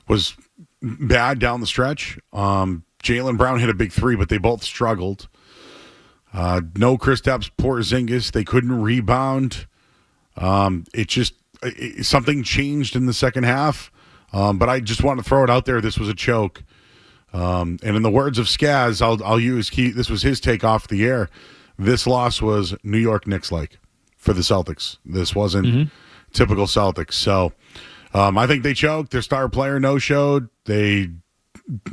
was bad down the stretch. Jaylen Brown hit a big three, but they both struggled. No Kristaps Porzingis. They couldn't rebound. Something changed in the second half. But I just want to throw it out there. This was a choke. And in the words of Skaz, I'll use this was his take off the air. This loss was New York Knicks-like for the Celtics. This wasn't typical Celtics. So I think they choked. Their star player no-showed. They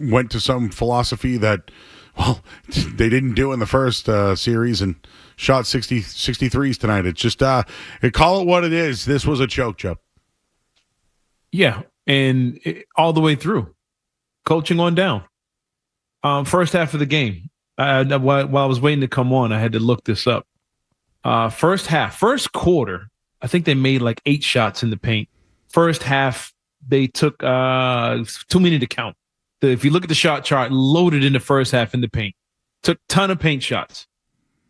went to some philosophy that, well, they didn't do in the first series and shot 63s tonight. It's just call it what it is. This was a choke, Joe. Yeah, and all the way through. Coaching on down. First half of the game. While I was waiting to come on, I had to look this up. First quarter, I think they made like 8 shots in the paint. First half, they took too many to count. If you look at the shot chart, loaded in the first half in the paint. Took ton of paint shots.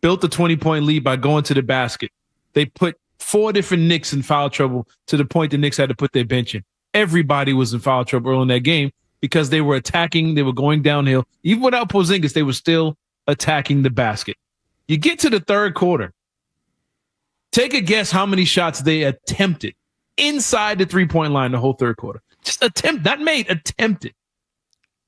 Built a 20-point lead by going to the basket. They put 4 different Knicks in foul trouble to the point the Knicks had to put their bench in. Everybody was in foul trouble early in that game because they were attacking. They were going downhill. Even without Porzingis, they were still attacking the basket. You get to the third quarter. Take a guess how many shots they attempted inside the three-point line the whole third quarter. Just not made, attempted.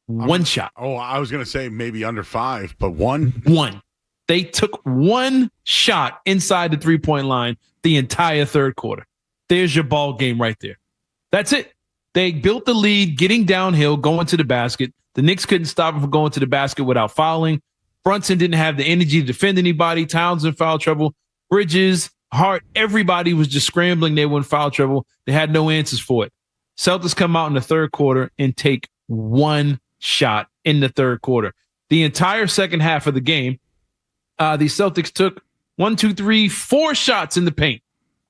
One shot. Oh, I was going to say maybe under 5, but one? One. They took 1 shot inside the three-point line the entire third quarter. There's your ball game right there. That's it. They built the lead, getting downhill, going to the basket. The Knicks couldn't stop them from going to the basket without fouling. Brunson didn't have the energy to defend anybody. Towns in foul trouble. Bridges, Hart, everybody was just scrambling. They were in foul trouble. They had no answers for it. Celtics come out in the third quarter and take 1 shot in the third quarter. The entire second half of the game, the Celtics took 4 shots in the paint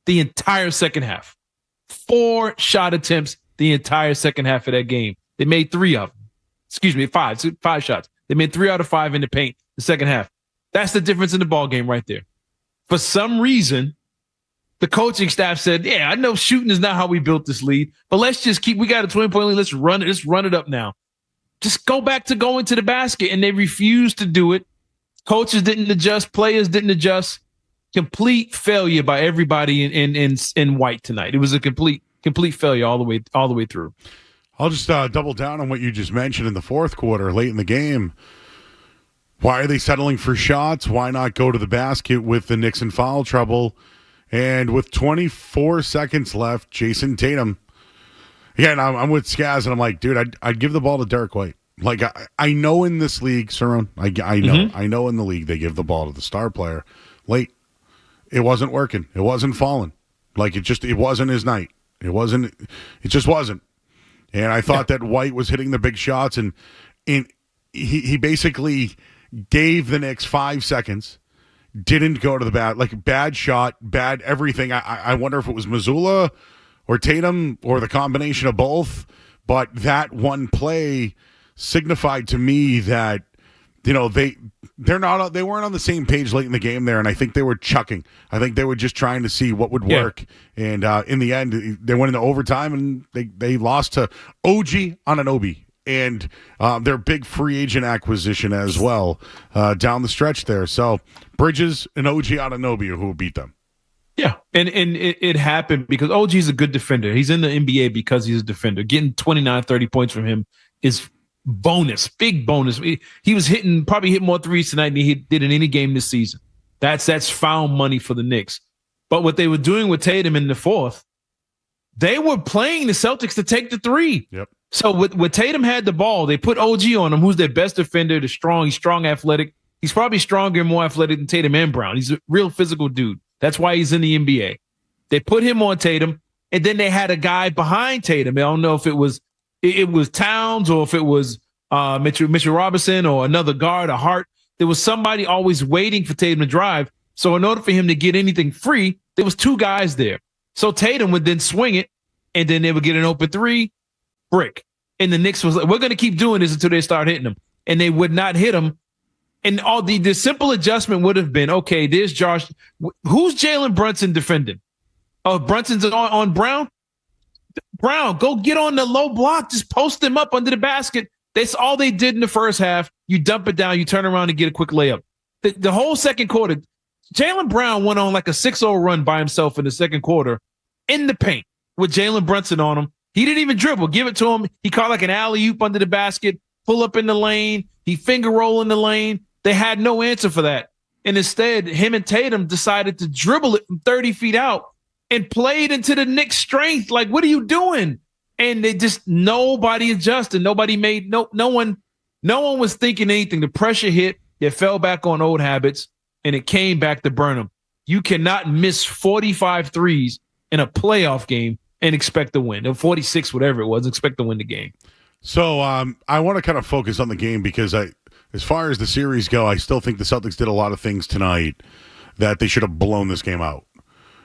the entire second half. 4 shot attempts the entire second half of that game. They made 3 of them. Excuse me, 5 shots. They made 3 out of 5 in the paint the second half. That's the difference in the ball game right there. For some reason, the coaching staff said, yeah, I know shooting is not how we built this lead, but let's just we got a 20-point lead. Let's run it up now. Just go back to going to the basket. And they refused to do it. Coaches didn't adjust. Players didn't adjust. Complete failure by everybody in white tonight. It was a complete failure all the way through. I'll just double down on what you just mentioned in the fourth quarter, late in the game. Why are they settling for shots? Why not go to the basket with the Knicks in foul trouble? And with 24 seconds left, Jason Tatum. Again, I'm with Skaz, and I'm like, dude, I'd give the ball to Derek White. Like, I know in this league, Cerrone, I know in the league they give the ball to the star player late. It wasn't working. It wasn't falling. Like, it wasn't his night. It just wasn't. And I thought that White was hitting the big shots, and he basically gave the Knicks 5 seconds, didn't go to the bat, like bad shot, bad everything. I wonder if it was Missoula or Tatum or the combination of both, but that one play signified to me that, you know, they weren't on the same page late in the game there, and I think they were chucking. I think they were just trying to see what would work, and in the end, they went into overtime, and they lost to OG Anunoby and their big free agent acquisition as well down the stretch there. So Bridges and OG Anunoby who beat them. Yeah, and it happened because OG's a good defender. He's in the NBA because he's a defender. Getting 29, 30 points from him is bonus, big bonus. He was probably hit more threes tonight than he did in any game this season. That's found money for the Knicks. But what they were doing with Tatum in the fourth, they were playing the Celtics to take the 3. Yep. So with Tatum had the ball, they put OG on him, who's their best defender. He's strong, athletic. He's probably stronger and more athletic than Tatum and Brown. He's a real physical dude. That's why he's in the NBA. They put him on Tatum, and then they had a guy behind Tatum. I don't know if it was Towns or if it was Mitchell Robinson or another guard, a Hart. There was somebody always waiting for Tatum to drive. So in order for him to get anything free, there was 2 guys there. So Tatum would then swing it, and then they would get an open 3, brick. And the Knicks was like, we're going to keep doing this until they start hitting them. And they would not hit them. And all the simple adjustment would have been, okay, there's Josh. Who's Jalen Brunson defending? Oh, Brunson's on Brown? Brown, go get on the low block. Just post them up under the basket. That's all they did in the first half. You dump it down. You turn around and get a quick layup. The whole second quarter, Jaylen Brown went on like a 6-0 run by himself in the second quarter in the paint with Jalen Brunson on him. He didn't even dribble. Give it to him. He caught like an alley-oop under the basket, pull up in the lane. He finger roll in the lane. They had no answer for that. And instead, him and Tatum decided to dribble it from 30 feet out and played into the Knicks' strength. Like, what are you doing? And they just, nobody adjusted. Nobody made, no one was thinking anything. The pressure hit. They fell back on old habits, and it came back to burn them. You cannot miss 45 threes in a playoff game and expect to win. Or 46, whatever it was, expect to win the game. So I want to kind of focus on the game because as far as the series go, I still think the Celtics did a lot of things tonight that they should have blown this game out.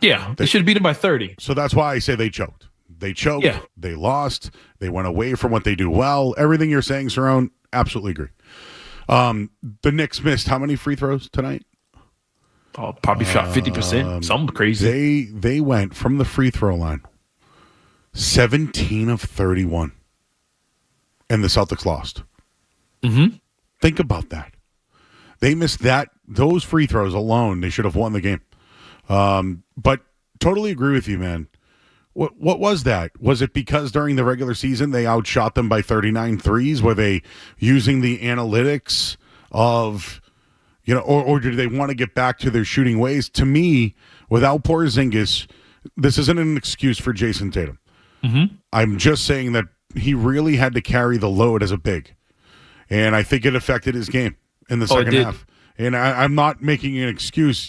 Yeah, they should have beat them by 30. So that's why I say they choked. They choked. Yeah. They lost. They went away from what they do well. Everything you're saying, Cerrone, absolutely agree. The Knicks missed how many free throws tonight? Oh, probably shot 50%. Something crazy. They went from the free throw line 17 of 31. And the Celtics lost. Mm-hmm. Think about that. They missed those free throws alone. They should have won the game. But totally agree with you, man. What was that? Was it because during the regular season they outshot them by 39 threes? Were they using the analytics of, or did they want to get back to their shooting ways? To me, without Porzingis, this isn't an excuse for Jason Tatum. Mm-hmm. I'm just saying that he really had to carry the load as a big. And I think it affected his game in the second half. And I'm not making an excuse.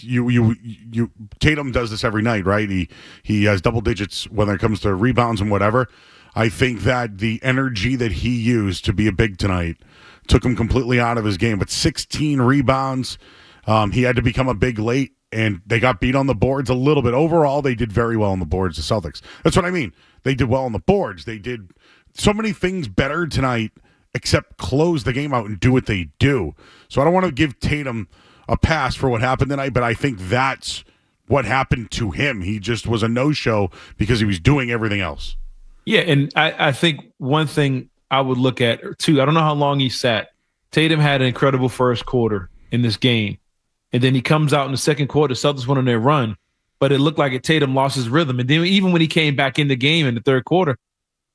Tatum does this every night, right? He has double digits when it comes to rebounds and whatever. I think that the energy that he used to be a big tonight took him completely out of his game. But 16 rebounds, he had to become a big late, and they got beat on the boards a little bit. Overall, they did very well on the boards, the Celtics. That's what I mean. They did well on the boards. They did so many things better tonight except close the game out and do what they do. So I don't want to give Tatum a pass for what happened tonight, but I think that's what happened to him. He just was a no-show because he was doing everything else. Yeah, and I think one thing I would look at, too, I don't know how long he sat. Tatum had an incredible first quarter in this game, and then he comes out in the second quarter, Celtics went on their run, but it looked like Tatum lost his rhythm. And then even when he came back in the game in the third quarter,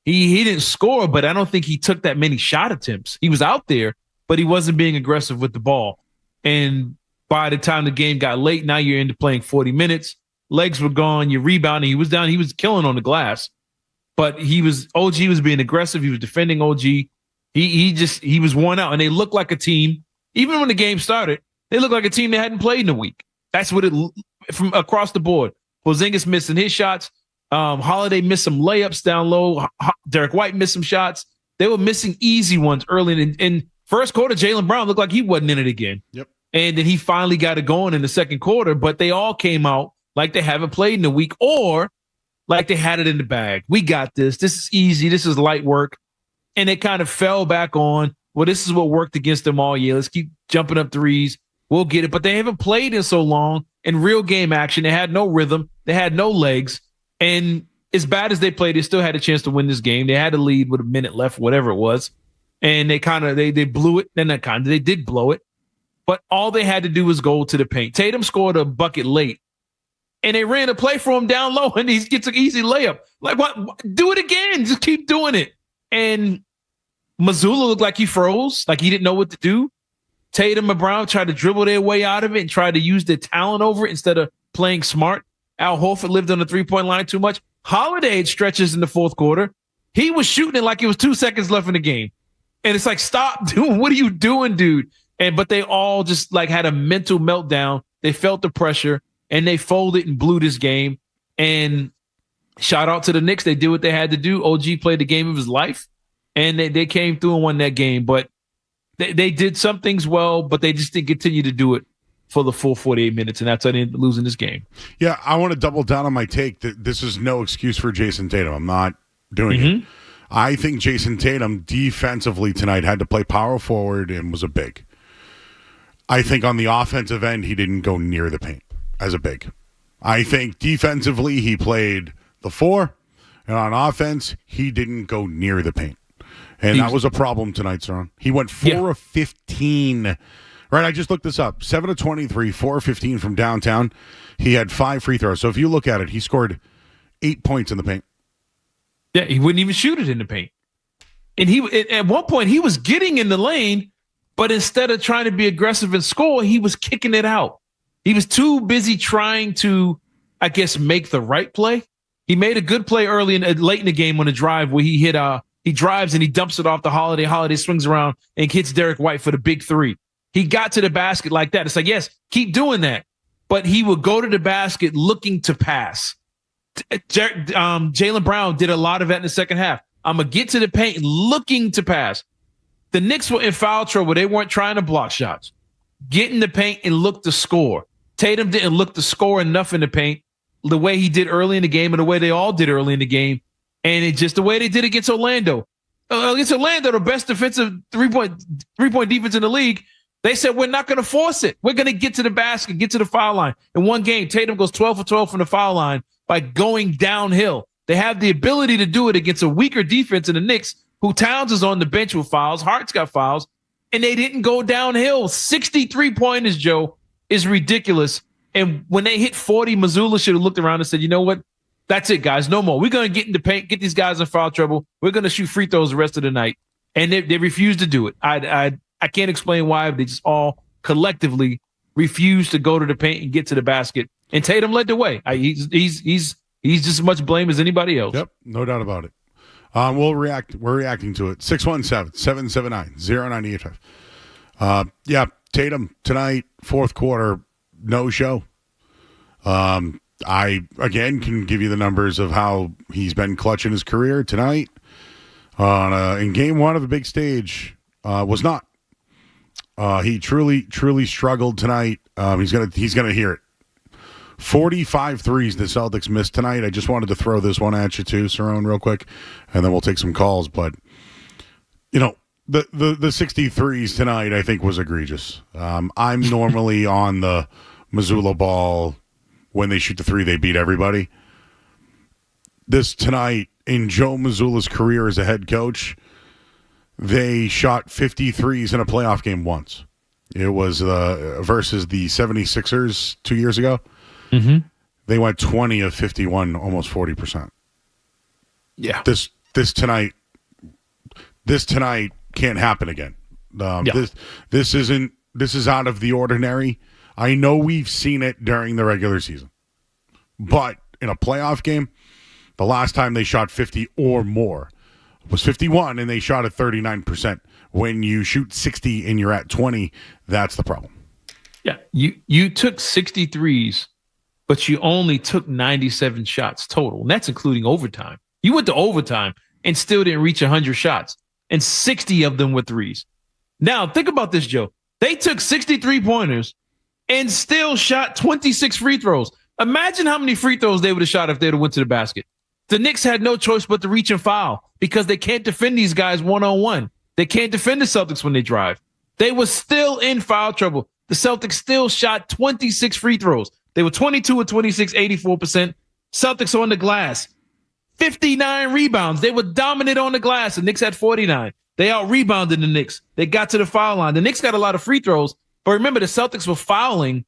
he didn't score, but I don't think he took that many shot attempts. He was out there, but he wasn't being aggressive with the ball. And by the time the game got late, now you're into playing 40 minutes. Legs were gone. You're rebounding. He was down. He was killing on the glass. But OG was being aggressive. He was defending OG. He was worn out. And they looked like a team, even when the game started, they looked like a team that hadn't played in a week. That's what from across the board. Porzingis missing his shots. Holiday missed some layups down low. Derek White missed some shots. They were missing easy ones early. In first quarter, Jaylen Brown looked like he wasn't in it again. Yep. And then he finally got it going in the second quarter, but they all came out like they haven't played in a week or like they had it in the bag. We got this. This is easy. This is light work. And it kind of fell back on, well, this is what worked against them all year. Let's keep jumping up threes. We'll get it. But they haven't played in so long in real game action. They had no rhythm. They had no legs. And as bad as they played, they still had a chance to win this game. They had a lead with a minute left, whatever it was. And they blew it. Then they did blow it. But all they had to do was go to the paint. Tatum scored a bucket late. And they ran a play for him down low, and he gets an easy layup. Like, what? Do it again. Just keep doing it. And Missoula looked like he froze, like he didn't know what to do. Tatum and Brown tried to dribble their way out of it and tried to use their talent over it instead of playing smart. Al Horford lived on the three-point line too much. Holiday had stretches in the fourth quarter. He was shooting it like it was 2 seconds left in the game. And it's like, stop doing, what are you doing, dude? But they all just like had a mental meltdown. They felt the pressure and they folded and blew this game. And shout out to the Knicks. They did what they had to do. OG played the game of his life and they came through and won that game. But they did some things well, but they just didn't continue to do it for the full 48 minutes, and that's why they ended up losing this game. Yeah, I want to double down on my take that this is no excuse for Jason Tatum. I'm not doing it. I think Jason Tatum defensively tonight had to play power forward and was a big. I think on the offensive end, he didn't go near the paint as a big. I think defensively, he played the 4. And on offense, he didn't go near the paint. And that was a problem tonight, Cerrone. He went 4 of 15. Right, I just looked this up. 7 of 23, 4 of 15 from downtown. He had 5 free throws. So if you look at it, he scored 8 points in the paint. Yeah, he wouldn't even shoot it in the paint. And at one point, he was getting in the lane, but instead of trying to be aggressive and score, he was kicking it out. He was too busy trying to, I guess, make the right play. He made a good play late in the game on a drive where he drives and he dumps it off the Holiday. Holiday swings around and hits Derek White for the big 3. He got to the basket like that. It's like, yes, keep doing that. But he would go to the basket looking to pass. Jaylen Brown did a lot of that in the second half. I'm going to get to the paint looking to pass. The Knicks were in foul trouble. They weren't trying to block shots. Get in the paint and look to score. Tatum didn't look to score enough in the paint the way he did early in the game and the way they all did early in the game. And it's just the way they did against Orlando. Against Orlando, the best defensive three-point defense in the league, they said, we're not going to force it. We're going to get to the basket, get to the foul line. In one game, Tatum goes 12 for 12 from the foul line by going downhill. They have the ability to do it against a weaker defense in the Knicks, who Towns is on the bench with fouls. Hart's got fouls, and they didn't go downhill. 63 pointers, Joe, is ridiculous. And when they hit 40, Missoula should have looked around and said, you know what? That's it, guys. No more. We're going to get in the paint, get these guys in foul trouble. We're going to shoot free throws the rest of the night. And they refused to do it. I can't explain why. They just all collectively refused to go to the paint and get to the basket. And Tatum led the way. He's just as much blame as anybody else. Yep, no doubt about it. We're reacting to it. 617-779-0985. Yeah, Tatum tonight, fourth quarter, no show. I, again, can give you the numbers of how he's been clutch in his career tonight. In game one of a big stage, was not. He truly struggled tonight. He's gonna hear it. 45 threes the Celtics missed tonight. I just wanted to throw this one at you too, Cerrone, real quick, and then we'll take some calls. But the 63s tonight, I think, was egregious. I'm normally on the Missoula ball. When they shoot the three, they beat everybody. This tonight, in Joe Missoula's career as a head coach, they shot 53s in a playoff game once. It was versus the 76ers 2 years ago. Mm-hmm. They went 20 of 51, almost 40%. Yeah. This tonight can't happen again. This is out of the ordinary. I know we've seen it during the regular season, but in a playoff game, the last time they shot 50 or more was 51, and they shot at 39%. When you shoot 60 and you're at 20, that's the problem. Yeah, you took 63s, but you only took 97 shots total, and that's including overtime. You went to overtime and still didn't reach 100 shots, and 60 of them were threes. Now, think about this, Joe. They took 63 pointers and still shot 26 free throws. Imagine how many free throws they would have shot if they would have went to the basket. The Knicks had no choice but to reach and foul because they can't defend these guys one-on-one. They can't defend the Celtics when they drive. They were still in foul trouble. The Celtics still shot 26 free throws. They were 22 of 26, 84%. Celtics on the glass, 59 rebounds. They were dominant on the glass. The Knicks had 49. They out-rebounded the Knicks. They got to the foul line. The Knicks got a lot of free throws, but remember, the Celtics were fouling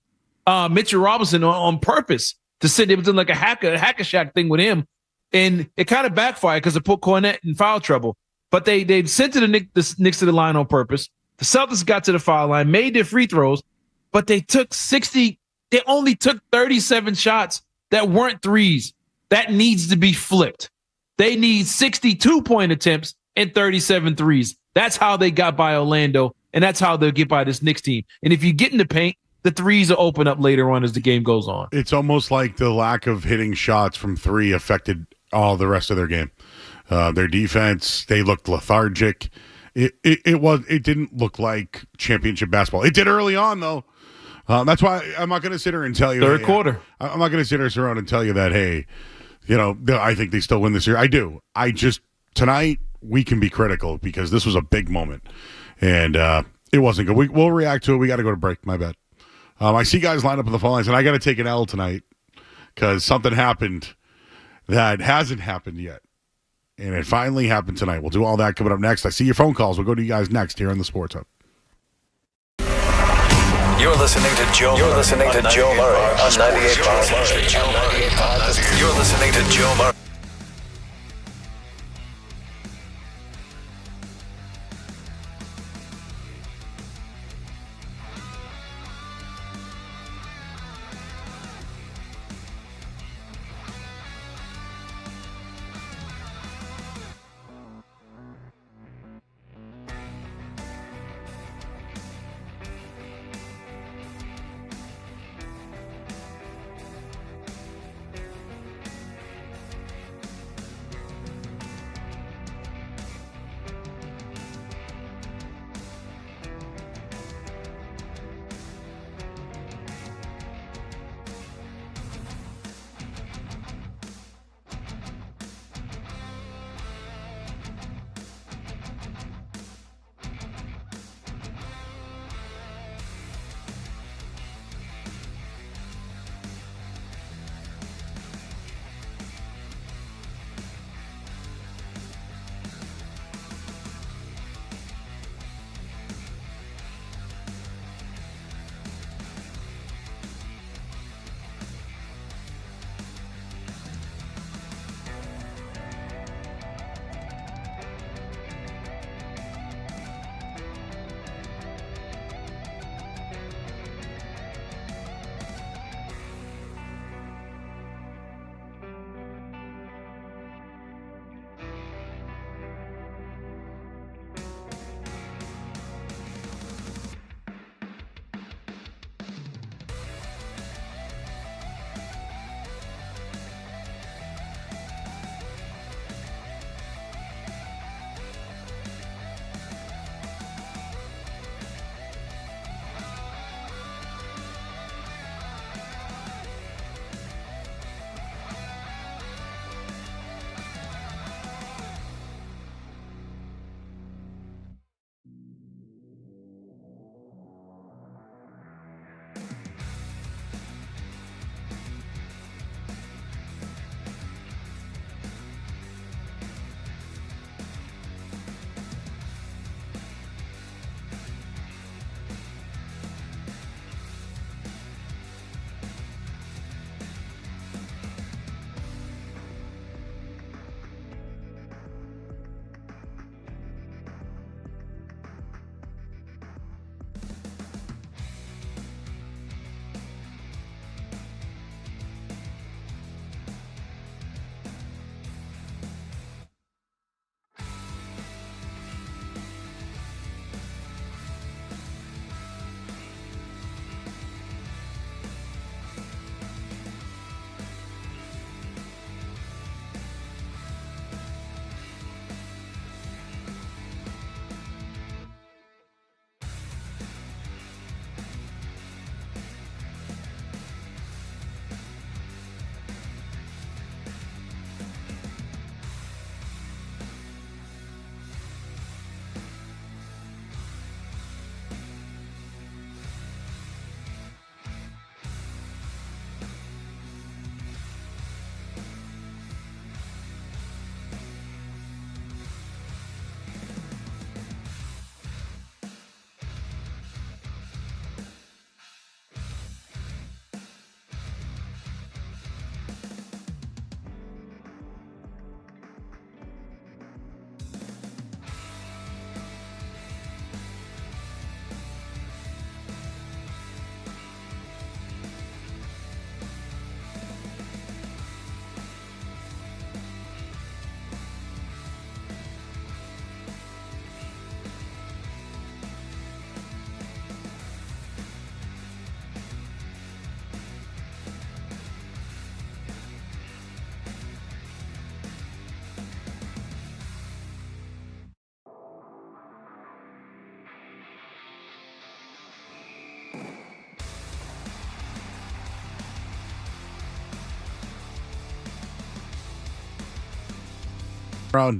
Mitchell Robinson on purpose to sit there doing like a hack-a-shack thing with him. And it kind of backfired because it put Cornette in foul trouble. But they sent the Knicks to the line on purpose. The Celtics got to the foul line, made their free throws, but they took 60. They only took 37 shots that weren't threes. That needs to be flipped. They need 62-point attempts and 37 threes. That's how they got by Orlando, and that's how they'll get by this Knicks team. And if you get in the paint, the threes will open up later on as the game goes on. It's almost like the lack of hitting shots from three affected all the rest of their game. Their defense, they looked lethargic. It didn't look like championship basketball. It did early on, though. That's why I'm not going to sit here and tell you. Third quarter. I'm not going to sit here, Cerrone, and tell you that, hey, I think they still win this year. I do. Tonight, we can be critical because this was a big moment. And it wasn't good. We'll react to it. We got to go to break. My bad. I see guys lined up on the phone lines, and I got to take an L tonight because something happened that hasn't happened yet. And it finally happened tonight. We'll do all that coming up next. I see your phone calls. We'll go to you guys next here on the Sports Hub. You're listening to Joe Murray on 98.5. You're listening to Joe Murray.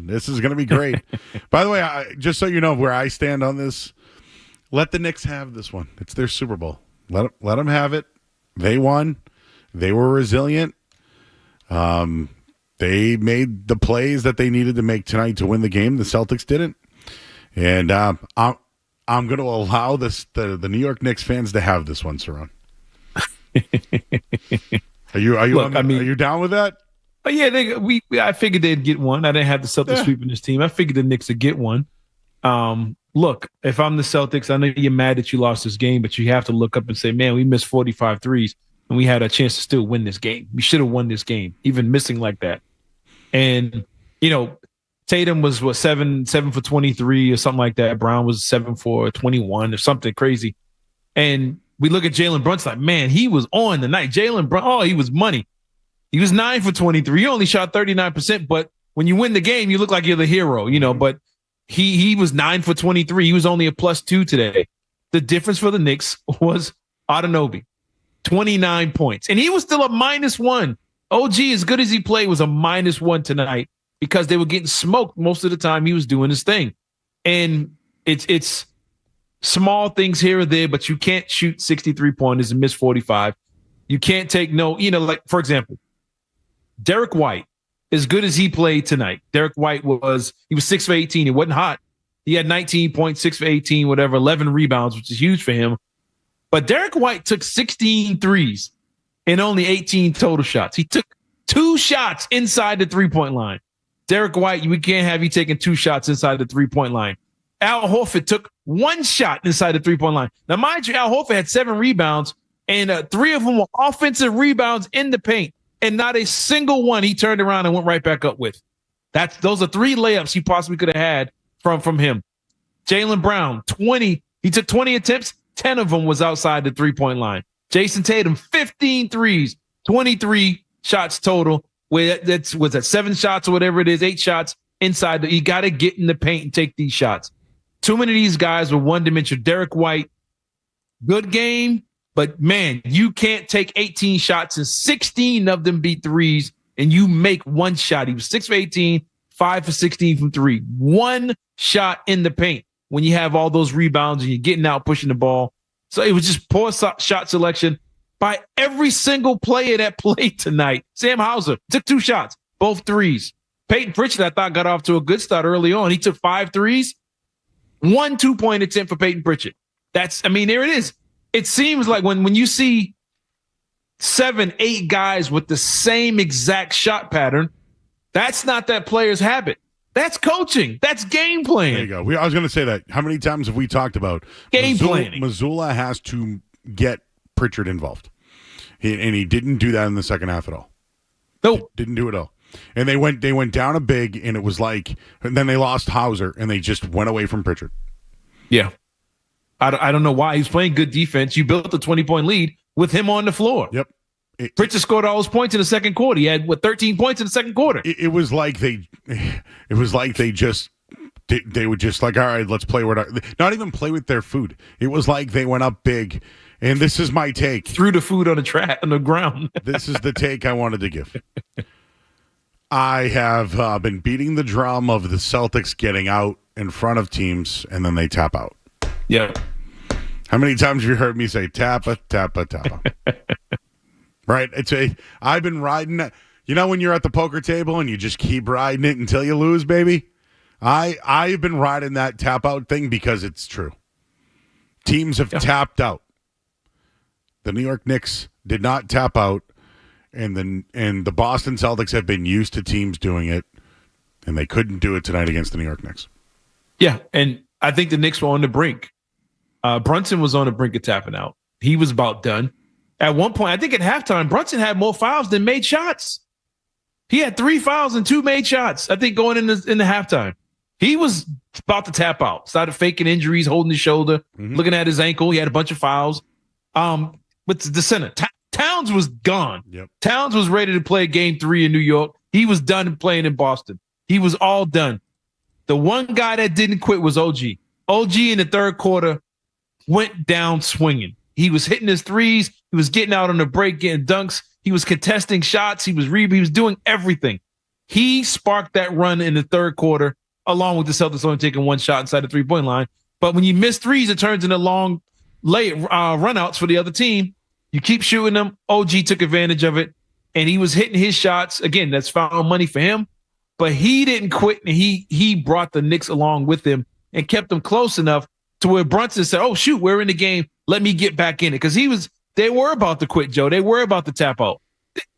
This is going to be great. By the way, just so you know where I stand on this, let the Knicks have this one. It's their Super Bowl. Let them have it. They won. They were resilient. They they made the plays that they needed to make tonight to win the game. The Celtics didn't. And I'm going to allow the New York Knicks fans to have this one, Cerrone. Are you down with that? Oh yeah, I figured they'd get one. I didn't have the Celtics sweeping this team. I figured the Knicks would get one. Look, if I'm the Celtics, I know you're mad that you lost this game, but you have to look up and say, man, we missed 45 threes and we had a chance to still win this game. We should have won this game, even missing like that. And, Tatum was 7 for 23 or something like that. Brown was 7 for 21 or something crazy. And we look at Jalen Brunson like, man, he was on the night. Jalen Brunson, he was money. He was 9 for 23. He only shot 39%, but when you win the game, you look like you're the hero, but he was 9 for 23. He was only a +2 today. The difference for the Knicks was Anunoby, 29 points. And he was still a -1. OG, as good as he played, was a -1 tonight because they were getting smoked most of the time he was doing his thing. And it's small things here or there, but you can't shoot 63-pointers and miss 45. You can't take like, for example, Derek White, as good as he played tonight, Derek White was 6 for 18. It wasn't hot. He had 19 points, 6 for 18, whatever, 11 rebounds, which is huge for him. But Derek White took 16 threes and only 18 total shots. He took 2 shots inside the 3-point line. Derek White, we can't have you taking 2 shots inside the 3-point line. Al Horford took 1 shot inside the 3-point line. Now, mind you, Al Horford had 7 rebounds, and 3 of them were offensive rebounds in the paint. And not a single one he turned around and went right back up with. Those are 3 layups he possibly could have had from him. Jaylen Brown, 20. He took 20 attempts. 10 of them was outside the 3-point line. Jason Tatum, 15 threes, 23 shots total. Was that 7 shots or whatever it is, 8 shots inside. You got to get in the paint and take these shots. Too many of these guys were one-dimensional. Derek White, good game. But, man, you can't take 18 shots and 16 of them be threes and you make 1 shot. He was 6 for 18, 5 for 16 from 3. 1 shot in the paint when you have all those rebounds and you're getting out, pushing the ball. So it was just poor shot selection by every single player that played tonight. Sam Hauser took 2 shots, both threes. Peyton Pritchard, I thought, got off to a good start early on. He took 5 threes, 1 2-point attempt for Peyton Pritchard. There it is. It seems like when you see 7, 8 guys with the same exact shot pattern, that's not that player's habit. That's coaching. That's game playing. There you go. I was going to say that. How many times have we talked about game planning? Missoula has to get Pritchard involved. And he didn't do that in the second half at all. Nope. Didn't do it at all. And they went down a big, and it was like, and then they lost Hauser, and they just went away from Pritchard. Yeah. I don't know why. He's playing good defense. You built a 20-point lead with him on the floor. Yep. Pritchard scored all his points in the second quarter. He had 13 points in the second quarter. It was like they were just like, all right, let's play with not even play with their food. It was like they went up big, and this is my take. Threw the food on the ground. This is the take I wanted to give. I have been beating the drum of the Celtics getting out in front of teams, and then they tap out. Yeah. How many times have you heard me say tappa, tappa, tappa? Right? I've been riding it. You know when you're at the poker table and you just keep riding it until you lose, baby? I've been riding that tap out thing because it's true. Teams have tapped out. The New York Knicks did not tap out, and the Boston Celtics have been used to teams doing it, and they couldn't do it tonight against the New York Knicks. Yeah, and I think the Knicks were on the brink. Brunson was on the brink of tapping out. He was about done. At one point, I think at halftime, Brunson had more fouls than made shots. He had 3 fouls and 2 made shots, I think, going in the halftime. He was about to tap out. Started faking injuries, holding his shoulder, looking at his ankle. He had a bunch of fouls. But the center, Towns was gone. Yep. Towns was ready to play game 3 in New York. He was done playing in Boston. He was all done. The one guy that didn't quit was OG. OG in the third quarter went down swinging. He was hitting his threes. He was getting out on the break, getting dunks. He was contesting shots. He was doing everything. He sparked that run in the third quarter, along with the Celtics only taking 1 shot inside the 3-point line. But when you miss threes, it turns into long runouts for the other team. You keep shooting them. OG took advantage of it. and he was hitting his shots. Again, that's foul money for him, but he didn't quit, and he brought the Knicks along with him and kept them close enough to where Brunson said, "Oh shoot, we're in the game. Let me get back in it." Because they were about to quit, Joe. They were about to tap out.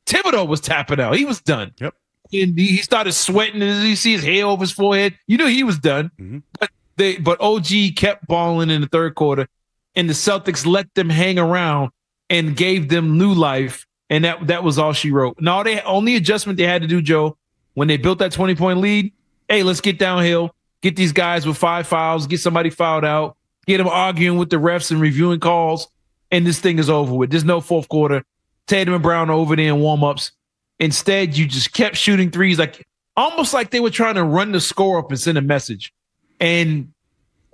Thibodeau was tapping out. He was done. Yep. And he started sweating, and you see his hair over his forehead. You knew he was done. Mm-hmm. But OG kept balling in the third quarter, and the Celtics let them hang around and gave them new life. And that was all she wrote. Now, the only adjustment they had to do, Joe, when they built that 20-point lead, hey, let's get downhill, get these guys with 5 fouls, get somebody fouled out, get them arguing with the refs and reviewing calls, and this thing is over with. There's no fourth quarter. Tatum and Brown are over there in warm-ups. Instead, you just kept shooting threes, almost like they were trying to run the score up and send a message. And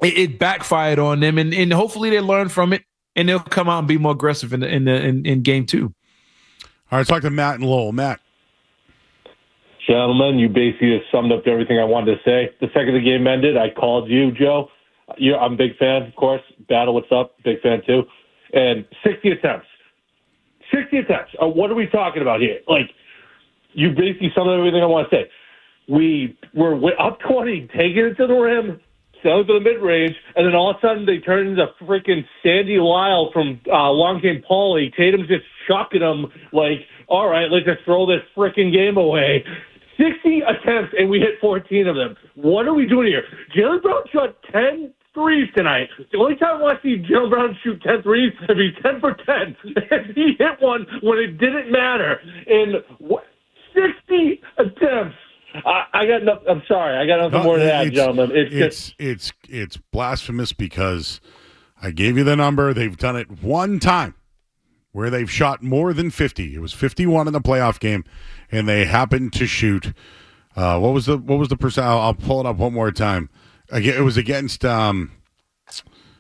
it backfired on them, and hopefully they learn from it, and they'll come out and be more aggressive in game 2. All right, let's talk to Matt and Lowell. Matt. Gentlemen, you basically just summed up everything I wanted to say. The second the game ended, I called you, Joe. I'm a big fan, of course. Battle, what's up? Big fan, too. And 60 attempts. 60 attempts. What are we talking about here? You basically summed up everything I want to say. We were up 20, taking it to the rim, selling to the mid-range, and then all of a sudden they turned into freaking Sandy Lyle from Long Game Paulie. Tatum's just chucking them all right, let's just throw this freaking game away. 60 attempts, and we hit 14 of them. What are we doing here? Jaylen Brown shot 10 threes tonight. The only time I want to see Jaylen Brown shoot 10 threes is if he's 10 for 10. And he hit one when it didn't matter. And 60 attempts. I got nothing. I'm sorry. I got nothing more to add, gentlemen. It's blasphemous because I gave you the number. They've done it one time where they've shot more than 50. It was 51 in the playoff game, and they happened to shoot. What was the percent? I'll pull it up one more time. Again, it was against the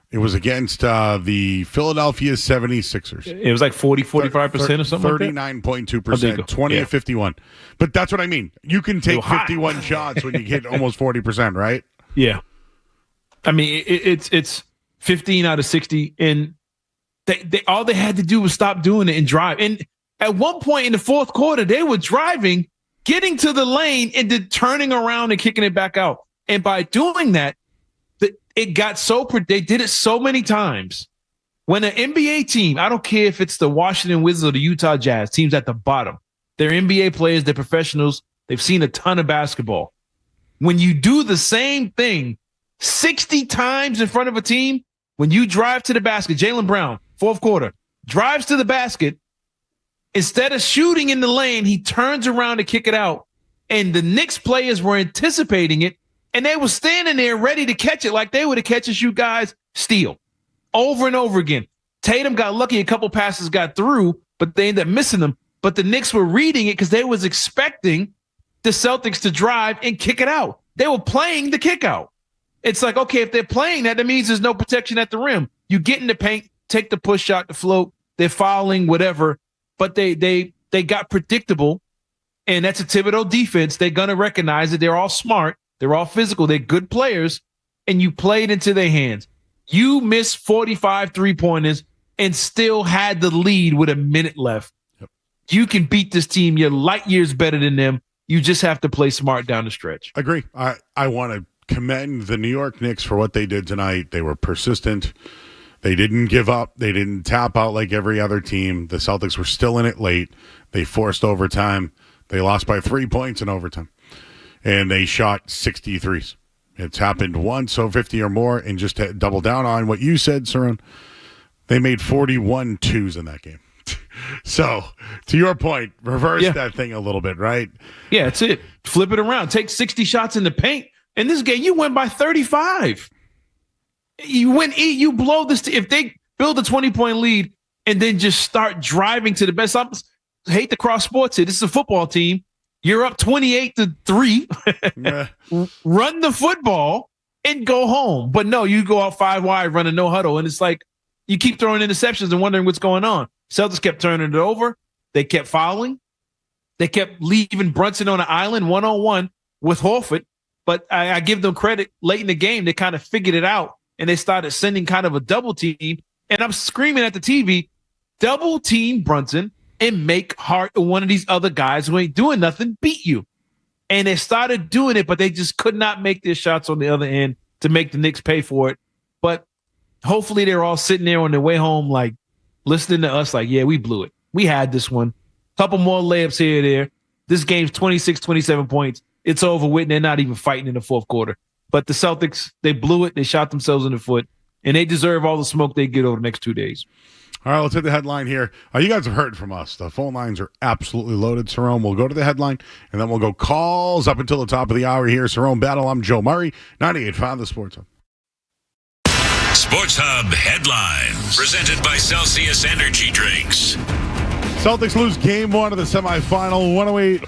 Philadelphia 76ers. It was 45% or something. 39.2%, 20 of 51. But that's what I mean. You can take 51 shots when you hit almost 40%, right? Yeah. I mean, it's 15 out of 60, and they all they had to do was stop doing it and drive. And at one point in the fourth quarter, they were driving, getting to the lane, and then turning around and kicking it back out. And by doing that, it got they did it so many times. When an NBA team, I don't care if it's the Washington Wizards or the Utah Jazz, teams at the bottom, they're NBA players, they're professionals, they've seen a ton of basketball. When you do the same thing 60 times in front of a team, when you drive to the basket, Jaylen Brown, fourth quarter, drives to the basket, instead of shooting in the lane, he turns around to kick it out. And the Knicks players were anticipating it, and they were standing there ready to catch it like they would have catch and shoot guys steal over and over again. Tatum got lucky. A couple passes got through, but they ended up missing them. But the Knicks were reading it because they was expecting the Celtics to drive and kick it out. They were playing the kick out. It's okay, if they're playing that means there's no protection at the rim. You get in the paint, take the push shot, the float, they're fouling, whatever. But they got predictable, and that's a Thibodeau defense. They're going to recognize it. They're all smart. They're all physical. They're good players, and you played into their hands. You missed 45 three-pointers and still had the lead with a minute left. Yep. You can beat this team. You're light years better than them. You just have to play smart down the stretch. Agree. I want to commend the New York Knicks for what they did tonight. They were persistent. They didn't give up. They didn't tap out like every other team. The Celtics were still in it late. They forced overtime. They lost by 3 points in overtime. And they shot 63s. It's happened once, so 50 or more, and just to double down on what you said, Cerrone, they made 41 twos in that game. So, to your point, reverse that thing a little bit, right? Yeah, that's it. Flip it around. Take 60 shots in the paint. In this game, you win by 35. You blow this. If they build a 20-point lead and then just start driving to the best, I hate to cross sports here. This is a football team. You're up 28-3. Run the football and go home. But no, you go out 5 wide, run a no huddle, and it's you keep throwing interceptions and wondering what's going on. Celtics kept turning it over. They kept fouling. They kept leaving Brunson on an island 1-on-1 with Horford. But I give them credit. Late in the game, they kind of figured it out, and they started sending kind of a double team. And I'm screaming at the TV, double team Brunson. and make Hart or one of these other guys who ain't doing nothing beat you. And they started doing it, but they just could not make their shots on the other end to make the Knicks pay for it. But hopefully they're all sitting there on their way home, like listening to us like, yeah, we blew it. We had this one. Couple more layups here or there. This game's 26, 27 points. It's over with, and they're not even fighting in the fourth quarter. But the Celtics, they blew it. They shot themselves in the foot, and they deserve all the smoke they get over the next 2 days. All right, let's hit the headline here. You guys have heard from us. The phone lines are absolutely loaded, Cerrone. We'll go to the headline, and then we'll go calls up until the top of the hour here. Cerrone Battle, I'm Joe Murray, 98.5 The Sports Hub. Sports Hub headlines. Presented by Celsius Energy Drinks. Celtics lose game one of the semifinal, 108.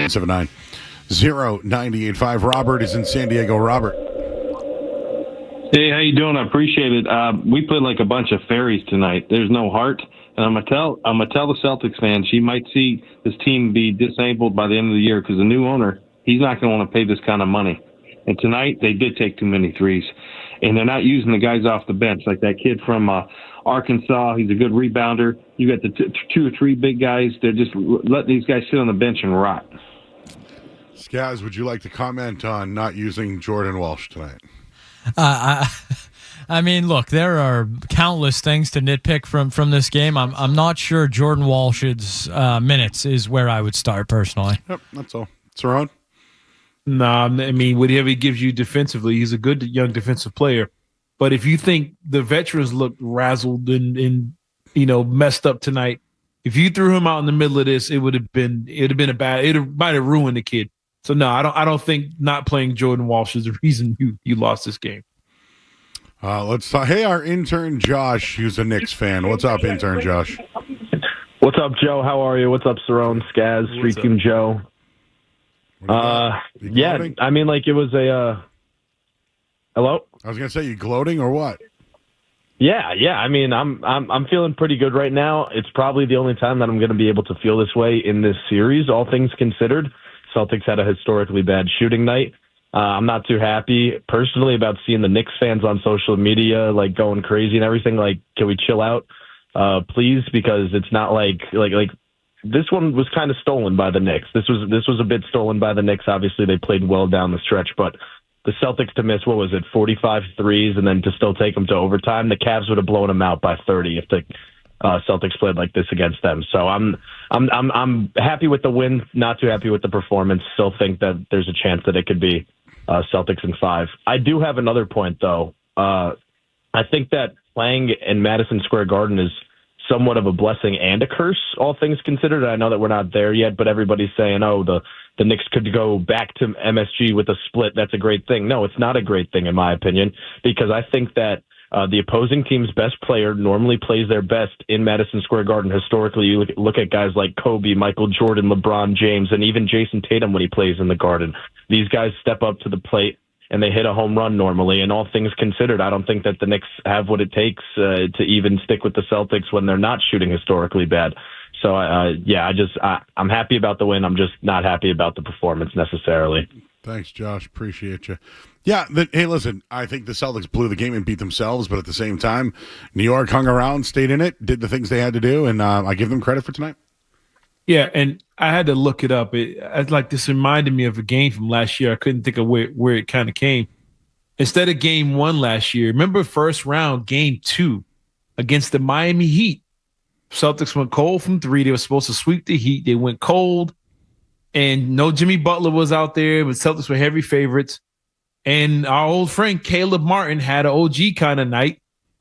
879-098-5. Robert is in San Diego. Robert. Hey, how you doing? I appreciate it. We played like a bunch of fairies tonight. There's no heart, and I'm gonna tell the Celtics fans she might see this team be disabled by the end of the year because the new owner, he's not going to want to pay this kind of money. And tonight they did take too many threes, and they're not using the guys off the bench like that kid from Arkansas. He's a good rebounder. You got the two or three big guys. They're just letting these guys sit on the bench and rot. Skaz, would you like to comment on not using Jordan Walsh tonight? I mean, look, there are countless things to nitpick from this game. I'm not sure Jordan Walsh's minutes is where I would start personally. Yep, that's all. Cerrone? Nah, I mean, whatever he gives you defensively, he's a good young defensive player. But if you think the veterans looked razzled and messed up tonight, if you threw him out in the middle of this, it might have ruined the kid. So no, I don't think not playing Jordan Walsh is the reason you lost this game. Let's talk. Hey, our intern Josh, who's a Knicks fan. What's up, intern Josh? What's up, Joe? How are you? What's up, Cerrone, Skaz, Street Team Joe? Yeah, I mean, like it was a. Hello? I was gonna say, you gloating or what? Yeah. I mean, I'm feeling pretty good right now. It's probably the only time that I'm going to be able to feel this way in this series, all things considered. Celtics had a historically bad shooting night. I'm not too happy personally about seeing the Knicks fans on social media like going crazy and everything. Like, can we chill out, please? Because it's not like this one was kind of stolen by the Knicks. This was a bit stolen by the Knicks. Obviously, they played well down the stretch, but the Celtics to miss 45 threes and then to still take them to overtime, the Cavs would have blown them out by 30 if the Celtics played like this against them. So I'm happy with the win, not too happy with the performance. Still think that there's a chance that it could be Celtics in 5. I do have another point though. I think that playing in Madison Square Garden is somewhat of a blessing and a curse, all things considered. I know that we're not there yet, but everybody's saying, oh, the Knicks could go back to MSG with a split. That's a great thing. No, it's not a great thing in my opinion, because I think that the opposing team's best player normally plays their best in Madison Square Garden. Historically, you look at guys like Kobe, Michael Jordan, LeBron James, and even Jason Tatum when he plays in the Garden. These guys step up to the plate and they hit a home run normally. And all things considered, I don't think that the Knicks have what it takes to even stick with the Celtics when they're not shooting historically bad. So, I'm happy about the win. I'm just not happy about the performance necessarily. Thanks, Josh. Appreciate you. Yeah, hey, listen, I think the Celtics blew the game and beat themselves, but at the same time, New York hung around, stayed in it, did the things they had to do, and I give them credit for tonight. Yeah, and I had to look it up. This reminded me of a game from last year. I couldn't think of where it kind of came. Instead of game 1 last year, remember first round, game 2 against the Miami Heat. Celtics went cold from 3. They were supposed to sweep the Heat. They went cold, and no Jimmy Butler was out there, but Celtics were heavy favorites. And our old friend Caleb Martin had an OG kind of night,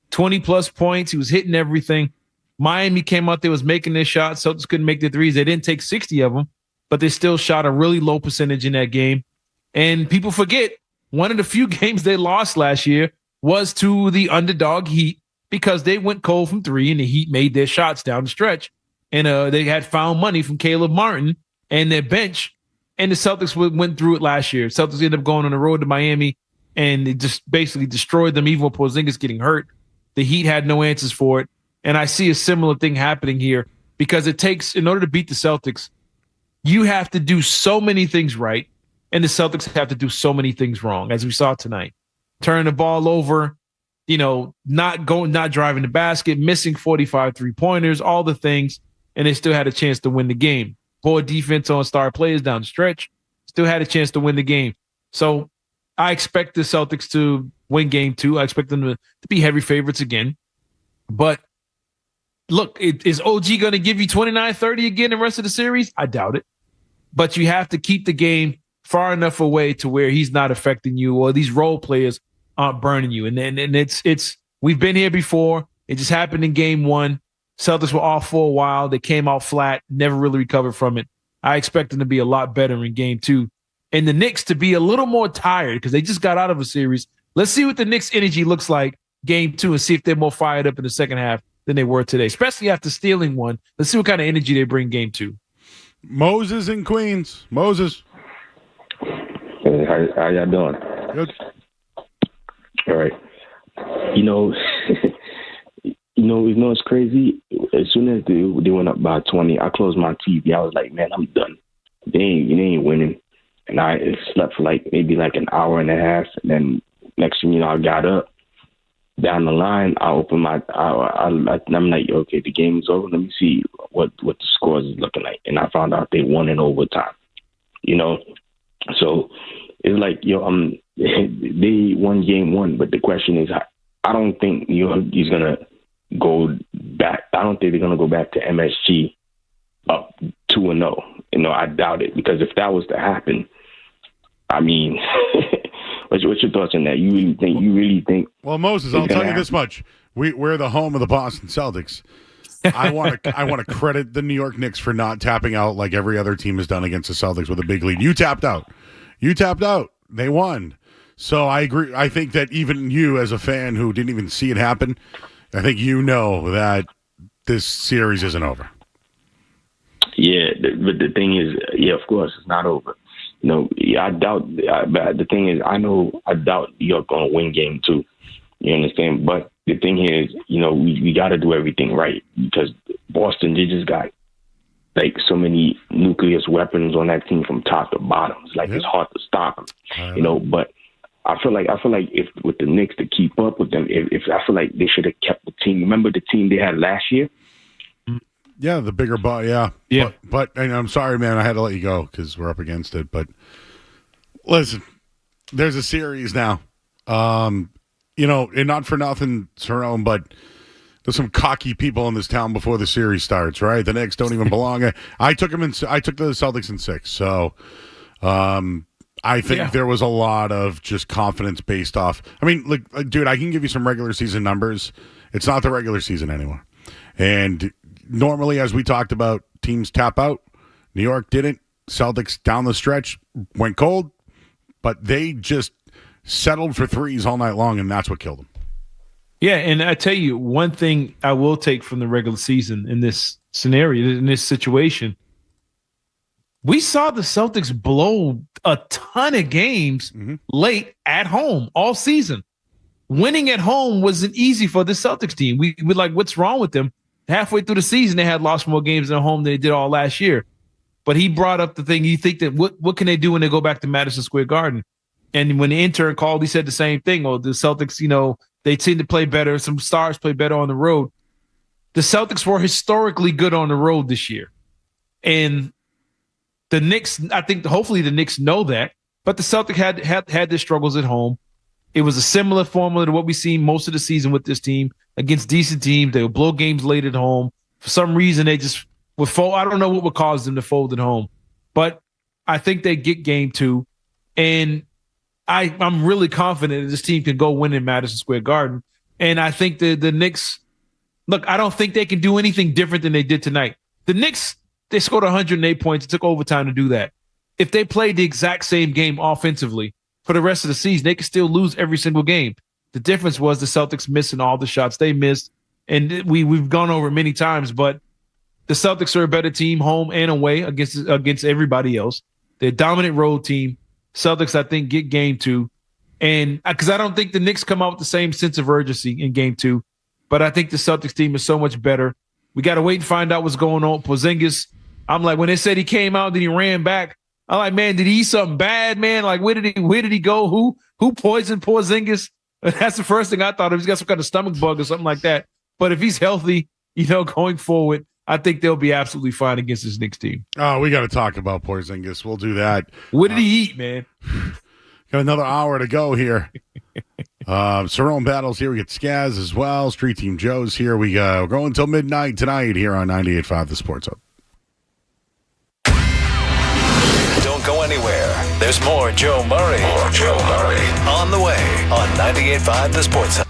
20-plus points. He was hitting everything. Miami came out there, was making their shots. Celtics couldn't make their threes. They didn't take 60 of them, but they still shot a really low percentage in that game. And people forget, one of the few games they lost last year was to the underdog Heat because they went cold from 3 and the Heat made their shots down the stretch. And they had found money from Caleb Martin and their bench. And the Celtics went through it last year. Celtics ended up going on the road to Miami, and it just basically destroyed them, even with Porzingis getting hurt. The Heat had no answers for it. And I see a similar thing happening here because it takes, in order to beat the Celtics, you have to do so many things right, and the Celtics have to do so many things wrong, as we saw tonight. Turn the ball over, not driving the basket, missing 45 3-pointers, all the things, and they still had a chance to win the game. Poor defense on star players down the stretch, still had a chance to win the game. So I expect the Celtics to win game 2. I expect them to be heavy favorites again. But look, is OG going to give you 29-30 again the rest of the series? I doubt it. But you have to keep the game far enough away to where he's not affecting you or these role players aren't burning you. And it's we've been here before. It just happened in game 1. Celtics were off for a while. They came out flat, never really recovered from it. I expect them to be a lot better in game 2. And the Knicks to be a little more tired because they just got out of a series. Let's see what the Knicks energy looks like game 2 and see if they're more fired up in the second half than they were today, especially after stealing one. Let's see what kind of energy they bring game 2. Moses in Queens. Moses. Hey, how y'all doing? Good. All right. It's crazy. As soon as they went up by 20, I closed my TV. I was like, man, I'm done. They ain't winning. And I slept for maybe an hour and a half. And then next thing you know, I got up. Down the line, I opened my. I'm like, okay, the game is over. Let me see what the scores is looking like. And I found out they won in overtime. So it's like they won game one, but the question is, I don't think New York is gonna go back. I don't think they're gonna go back to MSG up 2-0. I doubt it, because if that was to happen, I mean, what's your thoughts on that? You really think? Well, Moses, I'll tell you this much: we're the home of the Boston Celtics. I want to credit the New York Knicks for not tapping out like every other team has done against the Celtics with a big lead. You tapped out. They won. So I agree. I think that even you, as a fan who didn't even see it happen, I think that this series isn't over. Yeah, but the thing is, of course, it's not over. I doubt. But the thing is, I doubt you're going to win game two. You understand? But the thing is, we got to do everything right, because Boston, they just got so many nuclear weapons on that team from top to bottom. It's it's hard to stop them. But I feel like if with the Knicks to keep up with them, if I feel like they should have kept the team. Remember the team they had last year? Yeah, the bigger ball. Yeah. But and I'm sorry, man, I had to let you go because we're up against it. But listen, there's a series now. And not for nothing, Cerrone, but there's some cocky people in this town before the series starts, right? The Knicks don't even belong. I took the Celtics in 6. So I think there was a lot of just confidence based off. I mean, dude, I can give you some regular season numbers. It's not the regular season anymore. And normally, as we talked about, teams tap out. New York didn't. Celtics down the stretch went cold, but they just settled for threes all night long, and that's what killed them. Yeah, and I tell you, one thing I will take from the regular season in this scenario, in this situation, we saw the Celtics blow a ton of games late at home all season. Winning at home wasn't easy for the Celtics team. We were like, what's wrong with them? Halfway through the season, they had lost more games at home than they did all last year. But he brought up the thing, you think that what can they do when they go back to Madison Square Garden? And when the intern called, he said the same thing. Oh, the Celtics, they seem to play better. Some stars play better on the road. The Celtics were historically good on the road this year. And the Knicks, I think hopefully the Knicks know that. But the Celtics had their struggles at home. It was a similar formula to what we've seen most of the season with this team. Against decent teams, they would blow games late at home. For some reason, they just would fold. I don't know what would cause them to fold at home. But I think they get game 2. And I'm really confident that this team can go win in Madison Square Garden. And I think the Knicks, look, I don't think they can do anything different than they did tonight. The Knicks, they scored 108 points. It took overtime to do that. If they played the exact same game offensively for the rest of the season, they could still lose every single game. The difference was the Celtics missing all the shots they missed. And we've gone over it many times, but the Celtics are a better team home and away against everybody else. They're a dominant road team. Celtics, I think, get game 2. And because I don't think the Knicks come out with the same sense of urgency in game 2, but I think the Celtics team is so much better. We got to wait and find out what's going on. Porzingis, I'm like, when they said he came out, then he ran back. I'm like, man, did he eat something bad, man? Like, where did he go? Who poisoned Porzingis? That's the first thing I thought of. He's got some kind of stomach bug or something like that. But if he's healthy, going forward, I think they'll be absolutely fine against this Knicks team. Oh, we got to talk about Porzingis. We'll do that. What did he eat, man? Got another hour to go here. Cerrone Battle's here. We get Skaz as well. Street Team Joe's here. We're going until midnight tonight here on 98.5 The Sports Hub. Don't go anywhere. There's more Joe Murray. On the way on 98.5 The Sports Hub.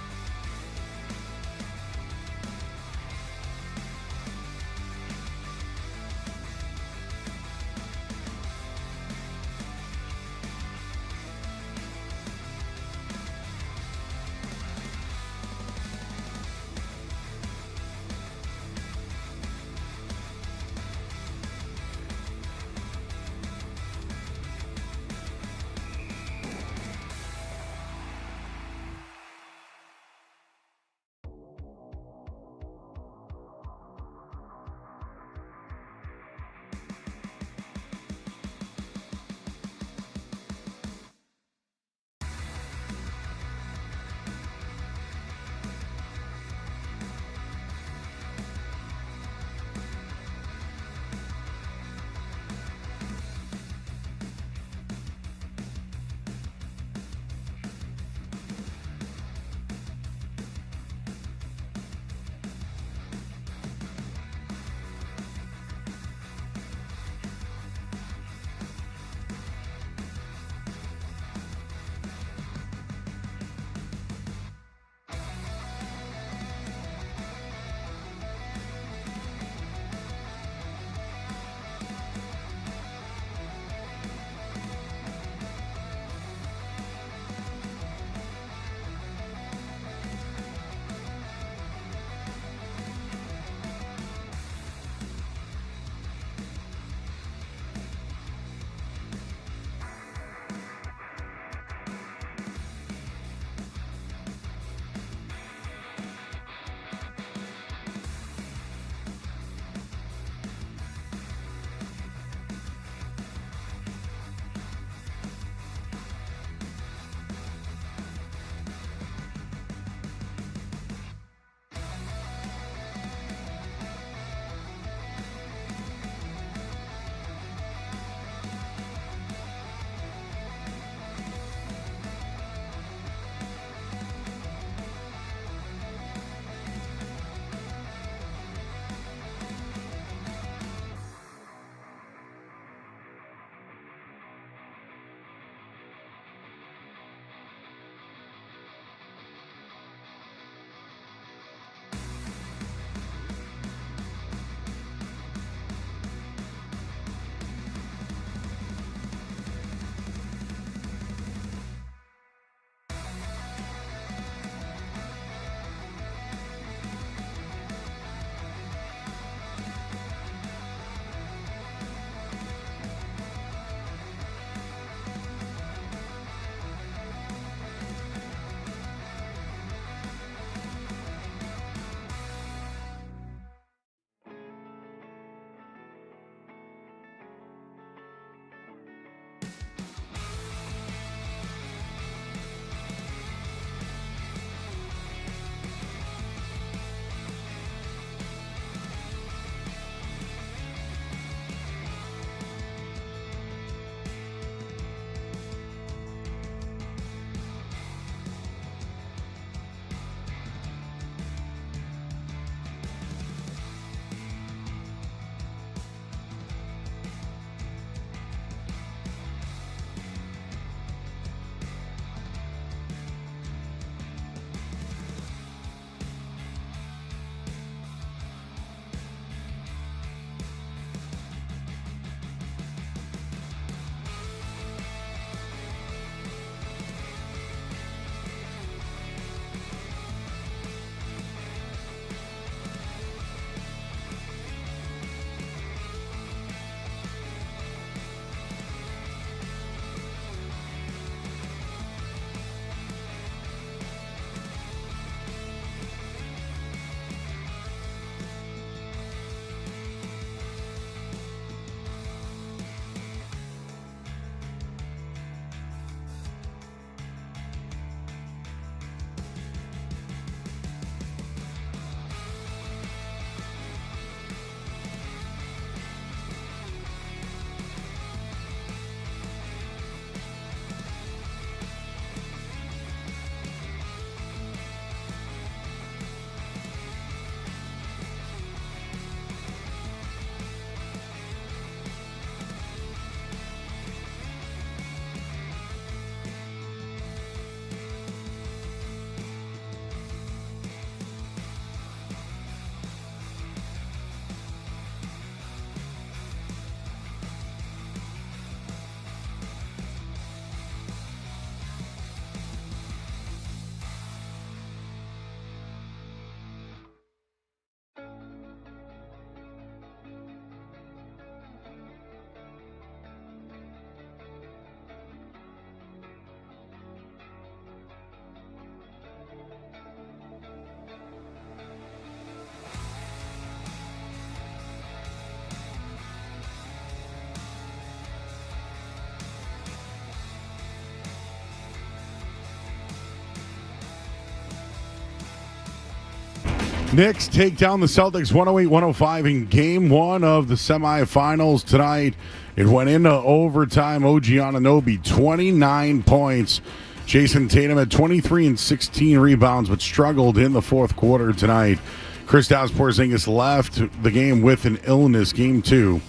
Knicks take down the Celtics 108-105 in Game 1 of the semifinals tonight. It went into overtime. OG Anunoby, 29 points. Jason Tatum had 23 and 16 rebounds, but struggled in the fourth quarter tonight. Kristaps Porzingis left the game with an illness. Game 2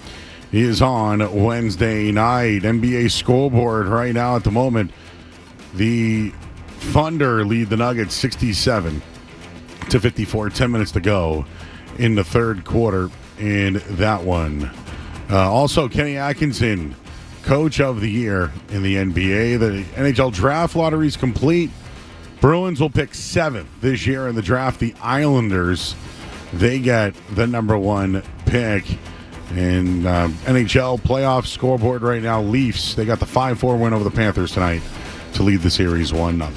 is on Wednesday night. NBA scoreboard right now at the moment. The Thunder lead the Nuggets 67-54. 10 minutes to go in the third quarter in that one. Also, Kenny Atkinson, Coach of the Year in the NBA. The NHL draft lottery is complete. Bruins will pick 7th this year in the draft. The Islanders, they get the number 1 pick. And NHL playoff scoreboard right now, Leafs, they got the 5-4 win over the Panthers tonight to lead the series 1-0.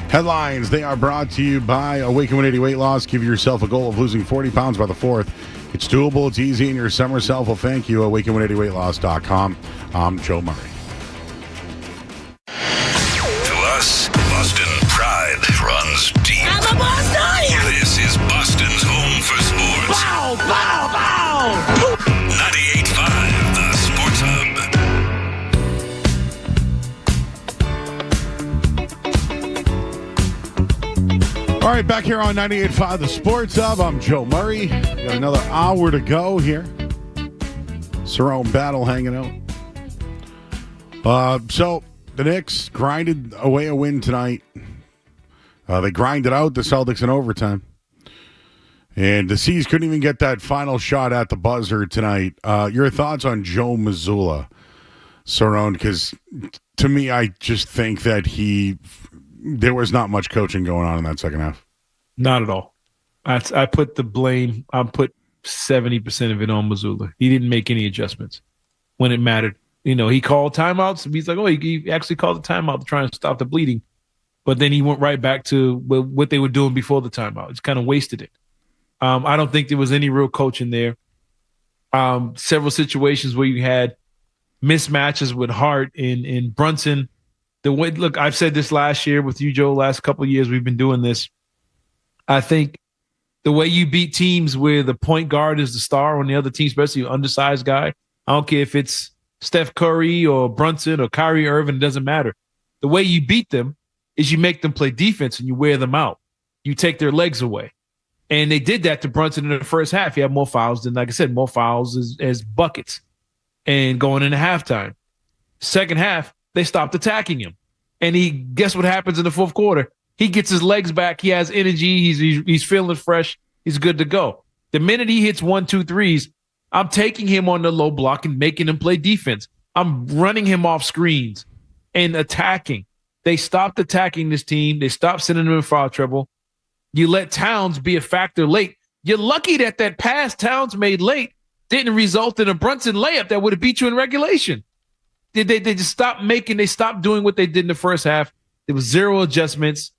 Headlines, they are brought to you by Awaken 180 Weight Loss. Give yourself a goal of losing 40 pounds by the 4th. It's doable, it's easy, and your summer self will thank you. Awaken180weightloss.com. I'm Joe Murray. To us, Boston pride runs deep. I'm a Bostonian! This is Boston's home for sports. Bow, bow, bow! 98.5, the Sports Hub. All right, back here on 98.5 The Sports Hub. I'm Joe Murray. Got another hour to go here. Cerrone Battle hanging out. So the Knicks grinded away a win tonight. They grinded out the Celtics in overtime. And the C's couldn't even get that final shot at the buzzer tonight. Your thoughts on Joe Missoula, Cerrone? Because to me, I just think that there was not much coaching going on in that second half. Not at all. I put the blame, I put 70% of it on Missoula. He didn't make any adjustments when it mattered. You know, he called timeouts. He's like, he actually called the timeout to try and stop the bleeding. But then he went right back to what they were doing before the timeout. It's kind of wasted it. I don't think there was any real coaching there. Several situations where you had mismatches with Hart and Brunson. Look, I've said this last year with you, Joe. Last couple of years we've been doing this. I think the way you beat teams where the point guard is the star on the other team, especially an undersized guy. I don't care if it's Steph Curry or Brunson or Kyrie Irving. It doesn't matter. The way you beat them is you make them play defense and you wear them out. You take their legs away. And they did that to Brunson in the first half. He had more fouls than, like I said, more fouls as buckets. And going into halftime. Second half, they stopped attacking him. And guess what happens in the fourth quarter? He gets his legs back. He has energy. He's feeling fresh. He's good to go. The minute he hits 1, 2 threes, I'm taking him on the low block and making him play defense. I'm running him off screens and attacking. They stopped attacking this team. They stopped sending them in foul trouble. You let Towns be a factor late. You're lucky that pass Towns made late didn't result in a Brunson layup that would have beat you in regulation. They just stopped they stopped doing what they did in the first half. There was 0 adjustments.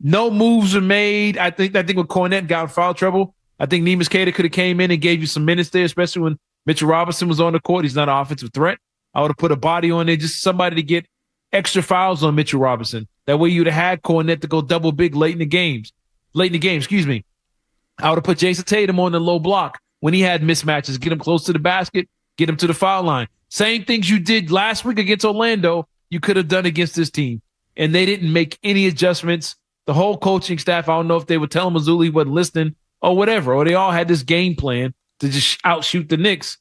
No moves were made. I think when Cornette got in foul trouble, I think Neemias Queta could have came in and gave you some minutes there, especially when Mitchell Robinson was on the court. He's not an offensive threat. I would have put a body on there, just somebody to get extra fouls on Mitchell Robinson. That way you'd have had Cornette to go double big late in the game, excuse me. I would have put Jason Tatum on the low block when he had mismatches, get him close to the basket, get him to the foul line. Same things you did last week against Orlando, you could have done against this team. And they didn't make any adjustments. The whole coaching staff, I don't know if they were telling Missoula he wasn't listening or whatever, or they all had this game plan to just outshoot the Knicks.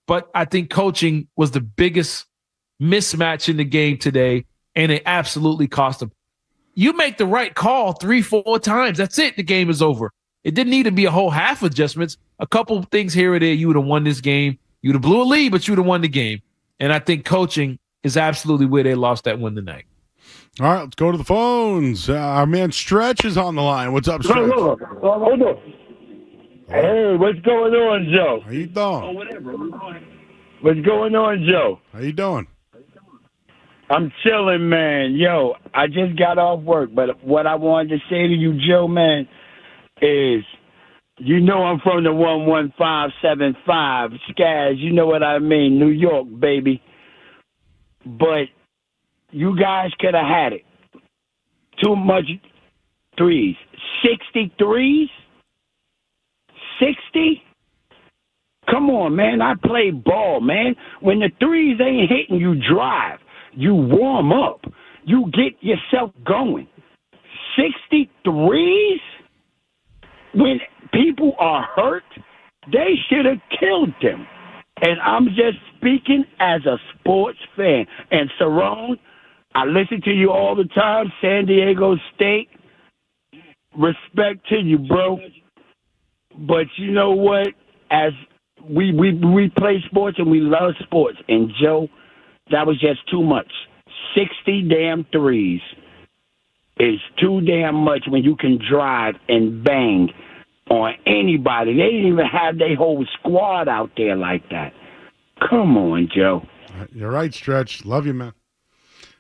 But I think coaching was the biggest mismatch in the game today, and it absolutely cost them. You make the right call 3-4 times. That's it. The game is over. It didn't need to be a whole half adjustments. A couple things here or there, you would have won this game. You would have blew a lead, but you would have won the game. And I think coaching is absolutely where they lost that win tonight. All right, let's go to the phones. Our man Stretch is on the line. What's up, Stretch? Hold on. Hey, what's going on, Joe? How you doing? Oh, whatever. What's going on, Joe? How you doing? I'm chilling, man. Yo, I just got off work, but what I wanted to say to you, Joe, man, is you know I'm from the 11575 Skaz. You know what I mean? New York, baby. But you guys could have had it. Too much threes. 63s? 60? Come on, man. I play ball, man. When the threes ain't hitting, you drive. You warm up. You get yourself going. 63s? When people are hurt, they should have killed them. And I'm just speaking as a sports fan. And Cerrone, I listen to you all the time, San Diego State. Respect to you, bro. But you know what? As we play sports and we love sports. And, Joe, that was just too much. 60 damn threes is too damn much when you can drive and bang on anybody. They didn't even have their whole squad out there like that. Come on, Joe. You're right, Stretch. Love you, man.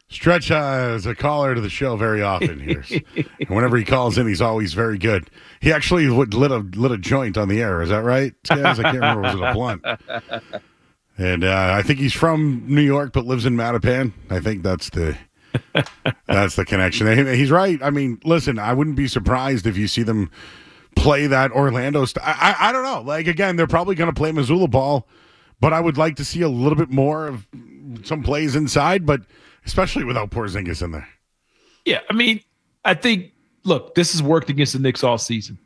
Stretch is a caller to the show very often here. And whenever he calls in, he's always very good. He actually lit a joint on the air. Is that right, Skaz? I can't remember. Was it a blunt? And I think he's from New York but lives in Mattapan. I think that's the connection. He's right. I mean, listen, I wouldn't be surprised if you see them play that Orlando I don't know. Like, again, they're probably going to play Missoula ball, but I would like to see a little bit more of some plays inside, but especially without Porzingis in there. Yeah, I mean, I think, look, this has worked against the Knicks all season.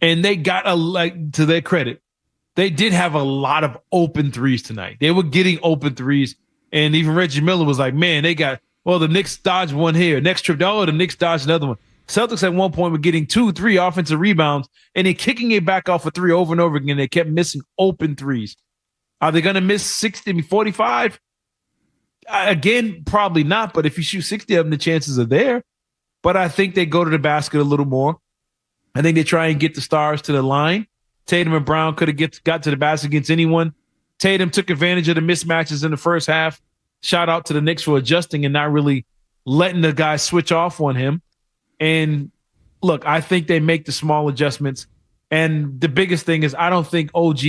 And they got, to their credit, they did have a lot of open threes tonight. They were getting open threes, and even Reggie Miller was like, man, the Knicks dodged one here. Next trip, the Knicks dodged another one. Celtics at one point were getting 2-3 offensive rebounds, and they're kicking it back off for three over and over again. They kept missing open threes. Are they going to miss 60, 45? Again, probably not, but if you shoot 60 of them, the chances are there. But I think they go to the basket a little more. I think they try and get the stars to the line. Tatum and Brown could have got to the basket against anyone. Tatum took advantage of the mismatches in the first half. Shout out to the Knicks for adjusting and not really letting the guys switch off on him. And look, I think they make the small adjustments. And the biggest thing is I don't think OG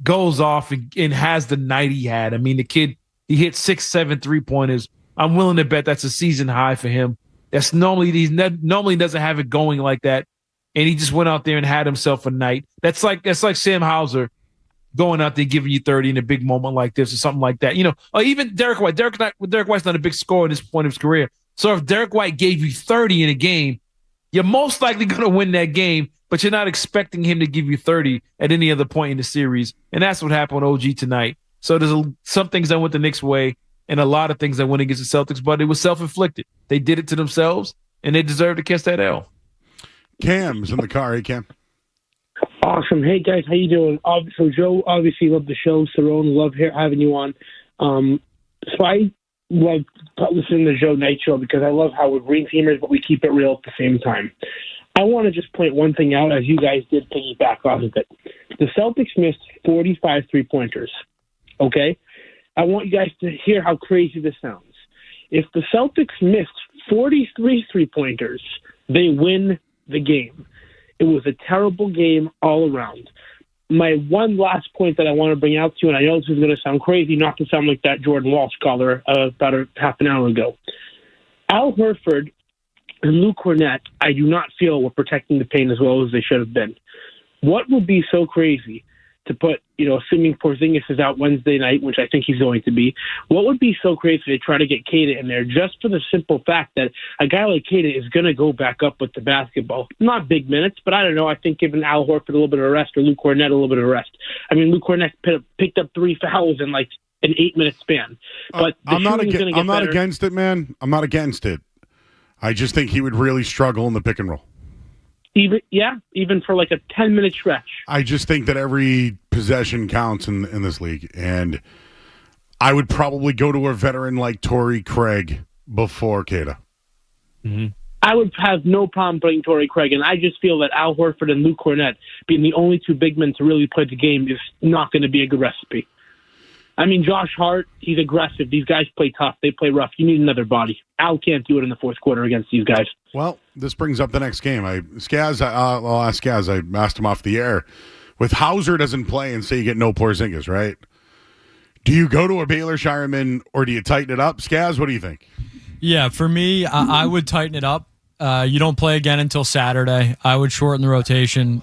goes off and has the night he had. I mean, the kid, he hit 6-7 3-pointers. I'm willing to bet that's a season high for him. That's normally doesn't have it going like that. And he just went out there and had himself a night. That's like Sam Hauser going out there giving you 30 in a big moment like this or something like that. You know, or even Derek White. Derek White's not a big scorer at this point of his career. So if Derek White gave you 30 in a game, you're most likely going to win that game, but you're not expecting him to give you 30 at any other point in the series. And that's what happened with OG tonight. So there's some things that went the Knicks' way and a lot of things that went against the Celtics, but it was self-inflicted. They did it to themselves, and they deserved to catch that L. Cam's in the car. Hey, Cam. Awesome. Hey, guys. How you doing? So, Joe, obviously love the show. Cerrone, love having you on. So I love listening to the Joe Night Show because I love how we're green teamers, but we keep it real at the same time. I want to just point one thing out, as you guys did piggyback off of it. The Celtics missed 45 three-pointers. Okay? I want you guys to hear how crazy this sounds. If the Celtics missed 43 three-pointers, they win the game. It was a terrible game all around. My one last point that I want to bring out to you, and I know this is going to sound crazy, not to sound like that Jordan Walsh caller about half an hour ago. Al Horford and Luke Cornett, I do not feel were protecting the paint as well as they should have been. What would be so crazy to put, assuming Porzingis is out Wednesday night, which I think he's going to be, what would be so crazy to try to get Kata in there just for the simple fact that a guy like Kata is going to go back up with the basketball? Not big minutes, but I don't know. I think giving Al Horford a little bit of rest or Luke Cornett a little bit of rest. I mean, Luke Cornett picked up 3 fouls in like an 8-minute span. But I'm not against it, man. I'm not against it. I just think he would really struggle in the pick and roll. Even for like a 10-minute stretch. I just think that every possession counts in this league, and I would probably go to a veteran like Torrey Craig before Kata. Mm-hmm. I would have no problem putting Torrey Craig, and I just feel that Al Horford and Luke Cornett being the only 2 big men to really play the game is not going to be a good recipe. I mean, Josh Hart, he's aggressive. These guys play tough. They play rough. You need another body. Al can't do it in the fourth quarter against these guys. Well, this brings up the next game. I'll ask Skaz. I asked him off the air. With Hauser doesn't play and say you get no Porzingis, right? Do you go to a Baylor Shireman or do you tighten it up? Skaz, what do you think? Yeah, for me, I would tighten it up. You don't play again until Saturday. I would shorten the rotation,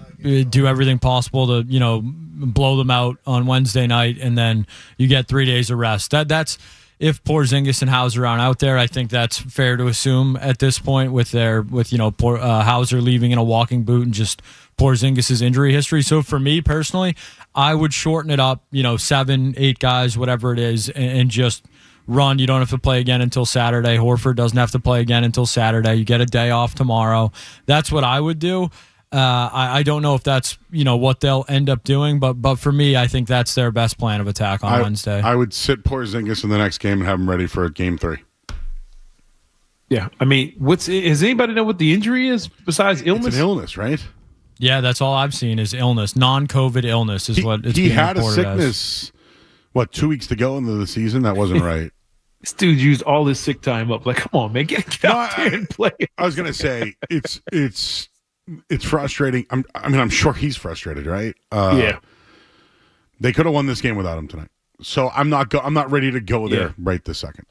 do everything possible to, blow them out on Wednesday night, and then you get 3 days of rest. That's if Porzingis and Hauser aren't out there. I think that's fair to assume at this point with Hauser leaving in a walking boot and just Porzingis' injury history. So for me personally, I would shorten it up, 7, 8 guys, whatever it is, and just run. You don't have to play again until Saturday. Horford doesn't have to play again until Saturday. You get a day off tomorrow. That's what I would do. I don't know if that's what they'll end up doing, but for me, I think that's their best plan of attack on Wednesday. I would sit Porzingis in the next game and have him ready for game 3. Yeah, I mean, does anybody know what the injury is besides illness? It's an illness, right? Yeah, that's all I've seen is illness. Non-COVID illness is what it's being reported as. He had a sickness, 2 weeks to go into the season? That wasn't right. This dude used all his sick time up. Like, come on, man, get out there and play. I was gonna say it's frustrating. I'm sure he's frustrated, right? Yeah. They could have won this game without him tonight. So I'm not ready to go there right this second.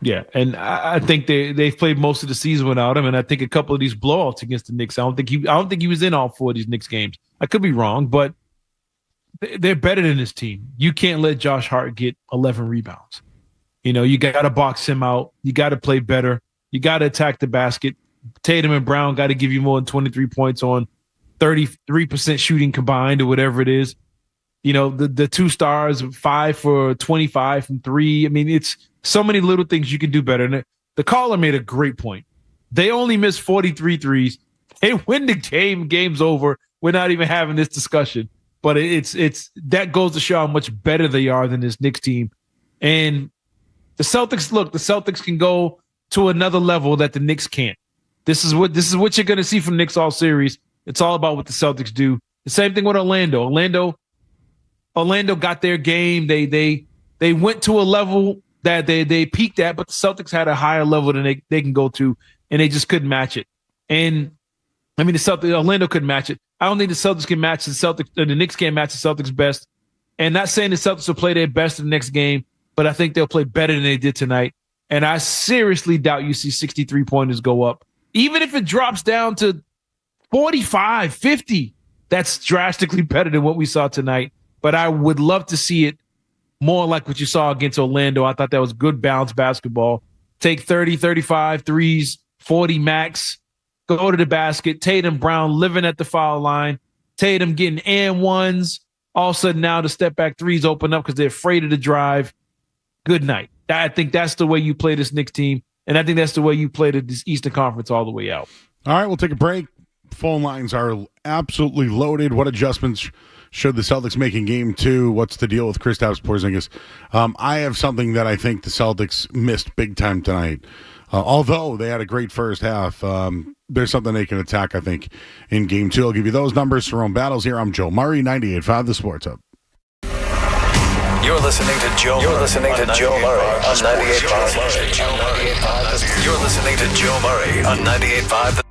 Yeah, and I think they've played most of the season without him, and I think a couple of these blowouts against the Knicks. I don't think he was in all 4 of these Knicks games. I could be wrong, but they're better than this team. You can't let Josh Hart get 11 rebounds. You got to box him out. You got to play better. You got to attack the basket. Tatum and Brown got to give you more than 23 points on 33% shooting combined or whatever it is. The 2 stars, 5 for 25 from 3. I mean, it's so many little things you can do better. And the caller made a great point. They only missed 43 threes. They win the game. Game's over. We're not even having this discussion. But it's that goes to show how much better they are than this Knicks team. And the Celtics can go to another level that the Knicks can't. This is what you're going to see from Knicks all series. It's all about what the Celtics do. The same thing with Orlando. Orlando got their game. They went to a level that they peaked at, but the Celtics had a higher level than they can go to, and they just couldn't match it. And I mean, Orlando couldn't match it. I don't think the Celtics can match the Celtics. The Knicks can't match the Celtics best. And not saying the Celtics will play their best in the next game, but I think they'll play better than they did tonight. And I seriously doubt you see 63-pointers go up. Even if it drops down to 45, 50, that's drastically better than what we saw tonight. But I would love to see it more like what you saw against Orlando. I thought that was good balanced basketball. Take 30, 35 threes, 40 max, go to the basket. Tatum, Brown living at the foul line. Tatum getting and ones. All of a sudden now the step back threes open up because they're afraid of the drive. Good night. I think that's the way you play this Knicks team, and I think that's the way you play this Eastern Conference all the way out. All right, we'll take a break. Phone lines are absolutely loaded. What adjustments should the Celtics make in Game 2? What's the deal with Kristaps Porzingis? I have something that I think the Celtics missed big time tonight. Although they had a great first half, there's something they can attack, I think, in Game 2. I'll give you those numbers. Cerrone Battles here. I'm Joe Murray, 98.5 The Sports Hub. You're listening to Joe Murray on 98.5. You're listening to Joe Murray on 98.5.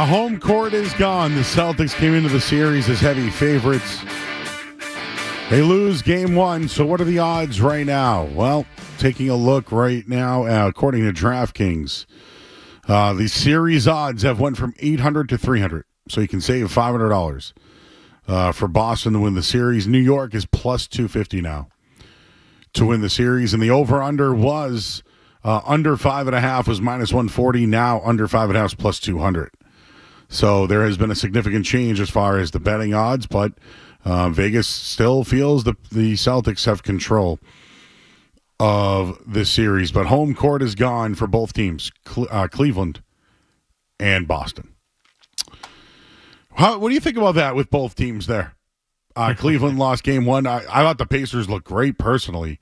Home court is gone. The Celtics came into the series as heavy favorites. They lose game one. So what are the odds right now? Well, taking a look right now, according to DraftKings, the series odds have went from 800 to 300. So you can save $500 for Boston to win the series. New York is plus 250 now to win the series. And the over-under was under 5.5 was minus 140. Now under 5.5 is plus 200. So there has been a significant change as far as the betting odds, but Vegas still feels the Celtics have control of this series. But home court is gone for both teams, Cleveland and Boston. What do you think about that with both teams there? Cleveland lost game one. I thought the Pacers looked great personally,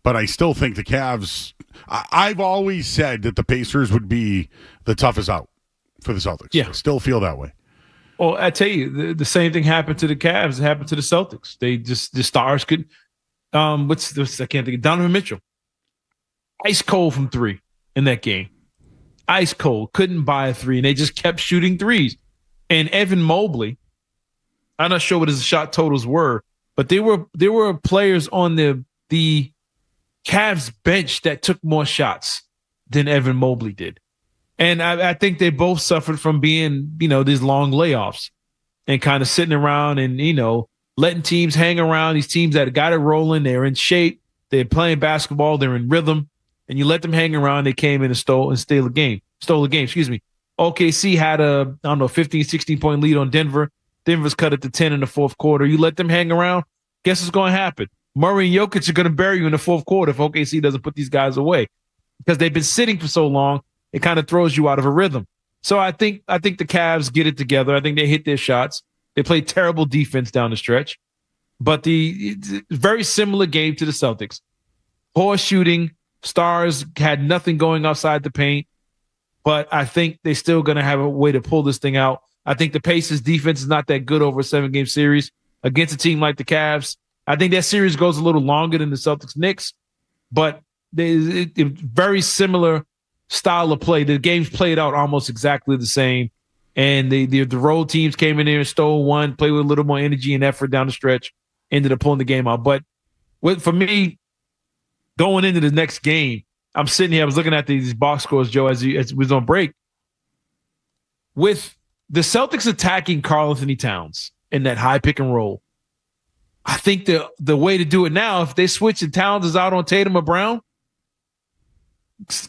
but I still think the Cavs, I've always said that the Pacers would be the toughest out for the Celtics. Yeah. I still feel that way. Well, I tell you, the same thing happened to the Cavs. It happened to the Celtics. They just, the stars couldn't. What's this? I can't think of Donovan Mitchell. Ice cold from three in that game. Ice cold. Couldn't buy a three, and they just kept shooting threes. And Evan Mobley, I'm not sure what his shot totals were, but there were players on the Cavs bench that took more shots than Evan Mobley did. And I think they both suffered from being, these long layoffs and kind of sitting around and, letting teams hang around. These teams that got it rolling, they're in shape, they're playing basketball, they're in rhythm, and you let them hang around. They came in and stole the game. OKC had a 15, 16-point lead on Denver. Denver's cut it to 10 in the fourth quarter. You let them hang around, guess what's going to happen? Murray and Jokic are going to bury you in the fourth quarter if OKC doesn't put these guys away because they've been sitting for so long. It kind of throws you out of a rhythm. So I think the Cavs get it together. I think they hit their shots. They played terrible defense down the stretch. But it's a very similar game to the Celtics. Poor shooting. Stars had nothing going outside the paint. But I think they're still going to have a way to pull this thing out. I think the Pacers' defense is not that good over a 7-game series against a team like the Cavs. I think that series goes a little longer than the Celtics-Knicks. But it's very similar style of play. The games played out almost exactly the same. And the road teams came in there and stole one, played with a little more energy and effort down the stretch, ended up pulling the game out. But for me, going into the next game, I'm sitting here, I was looking at these box scores, Joe, as we was on break. With the Celtics attacking Karl-Anthony Towns in that high pick and roll, I think the way to do it now, if they switch and Towns is out on Tatum or Brown,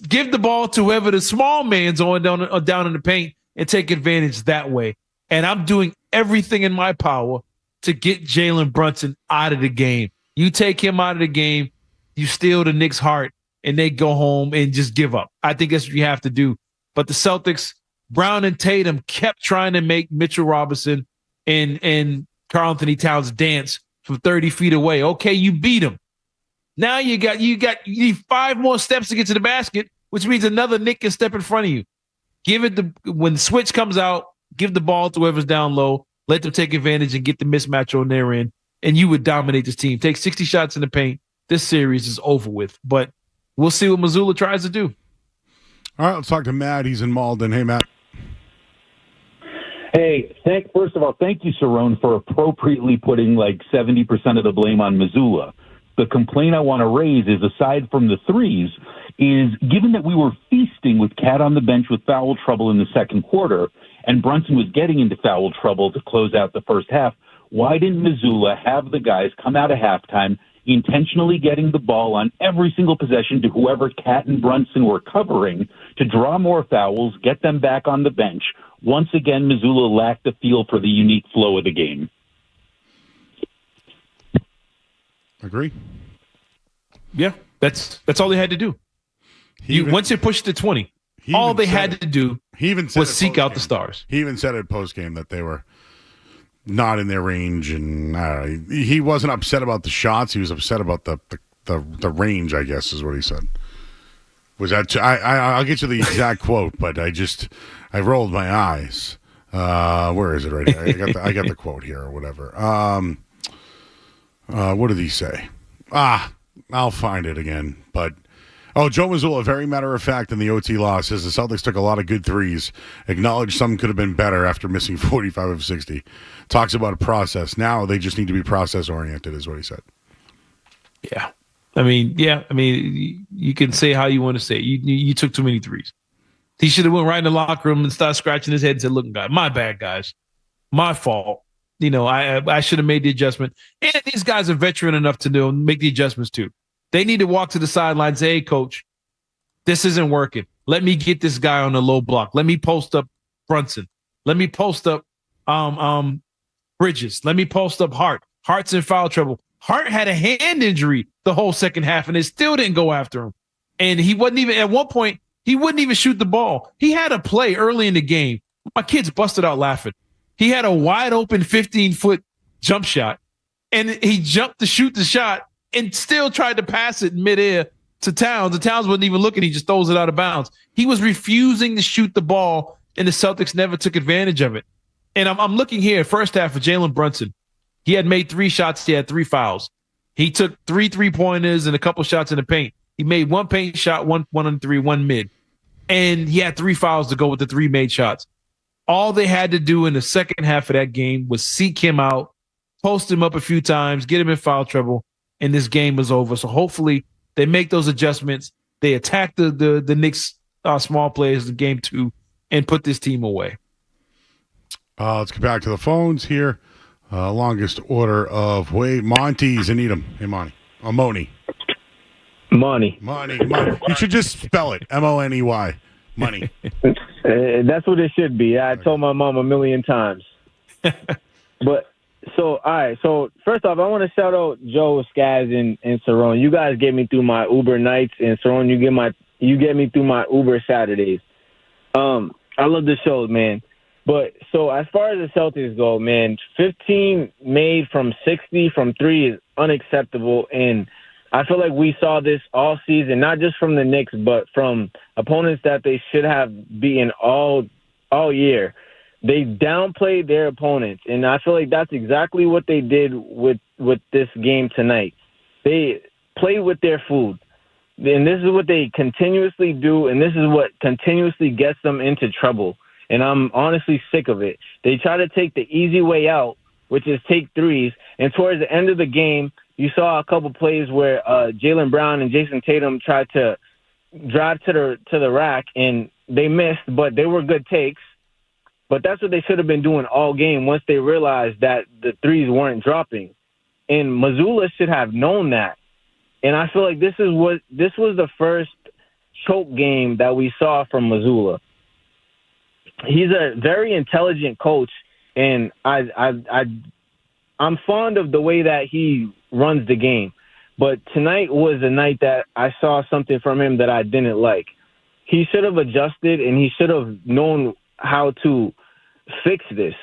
give the ball to whoever the small man's on down in the paint and take advantage that way. And I'm doing everything in my power to get Jalen Brunson out of the game. You take him out of the game, you steal the Knicks' heart, and they go home and just give up. I think that's what you have to do. But the Celtics, Brown and Tatum kept trying to make Mitchell Robinson and Karl-Anthony Towns dance from 30 feet away. Okay, you beat him. Now you need 5 more steps to get to the basket, which means another Knick can step in front of you. When the switch comes out, give the ball to whoever's down low, let them take advantage and get the mismatch on their end, and you would dominate this team. Take 60 shots in the paint. This series is over with, but we'll see what Missoula tries to do. All right, let's talk to Matt. He's in Malden. Hey, Matt. Hey, first of all, thank you, Cerrone, for appropriately putting like 70% of the blame on Missoula. The complaint I want to raise is, aside from the threes, is given that we were feasting with Cat on the bench with foul trouble in the second quarter, and Brunson was getting into foul trouble to close out the first half, why didn't Missoula have the guys come out of halftime intentionally getting the ball on every single possession to whoever Cat and Brunson were covering to draw more fouls, get them back on the bench? Once again, Missoula lacked the feel for the unique flow of the game. Agree. Yeah, that's all they had to do. Once it pushed to 20, all they had to do was seek out the stars. He even said at postgame that they were not in their range, and he wasn't upset about the shots. He was upset about the range, I guess, is what he said. Was that? I'll get you the exact quote, but I rolled my eyes. Where is it? Right here. I got the quote here or whatever. What did he say? I'll find it again. But Oh, Joe Missoula, very matter of fact in the OT loss, says the Celtics took a lot of good threes. Acknowledged some could have been better after missing 45 of 60. Talks about a process. Now they just need to be process-oriented, is what he said. Yeah. I mean, you can say how you want to say it. You took too many threes. He should have went right in the locker room and started scratching his head and said, look, guys, my bad, guys. My fault. I should have made the adjustment. And these guys are veteran enough to make the adjustments too. They need to walk to the sideline and say, hey, coach, this isn't working. Let me get this guy on the low block. Let me post up Brunson. Let me post up Bridges. Let me post up Hart. Hart's in foul trouble. Hart had a hand injury the whole second half, and they still didn't go after him. And he wasn't even, at one point, he wouldn't even shoot the ball. He had a play early in the game. My kids busted out laughing. He had a wide open 15-foot jump shot, and he jumped to shoot the shot and still tried to pass it midair to Towns. The Towns wasn't even looking. He just throws it out of bounds. He was refusing to shoot the ball, and the Celtics never took advantage of it. And I'm looking here, first half of Jalen Brunson. He had made 3 shots. He had 3 fouls. He took 3 3-pointers and a couple shots in the paint. He made 1 paint shot, one on 3, 1 mid. And he had 3 fouls to go with the 3 made shots. All they had to do in the second half of that game was seek him out, post him up a few times, get him in foul trouble, and this game was over. So hopefully they make those adjustments. They attack the Knicks small players in game 2 and put this team away. Let's get back to the phones here. Longest order of way. Monty's in Needham. Hey, Monty. Money. Money. You should just spell it. Money. Money. That's what it should be. I told my mom a million times. But all right. So first off, I want to shout out Joe, Skaz, and Cerrone. You guys get me through my Uber nights, and Cerrone, you get me through my Uber Saturdays. I love the show, man. But so as far as the Celtics go, man, 15 made from 60 from 3 is unacceptable. And I feel like we saw this all season, not just from the Knicks, but from opponents that they should have beaten all year. They downplayed their opponents, and I feel like that's exactly what they did with this game tonight. They played with their food, and this is what they continuously do, and this is what continuously gets them into trouble. And I'm honestly sick of it. They try to take the easy way out, which is take threes, and towards the end of the game, you saw a couple plays where Jaylen Brown and Jason Tatum tried to drive to the rack, and they missed, but they were good takes. But that's what they should have been doing all game once they realized that the threes weren't dropping. And Missoula should have known that. And I feel like this was the first choke game that we saw from Missoula. He's a very intelligent coach, and I'm fond of the way that he runs the game. But tonight was a night that I saw something from him that I didn't like. He should have adjusted, and he should have known how to fix this,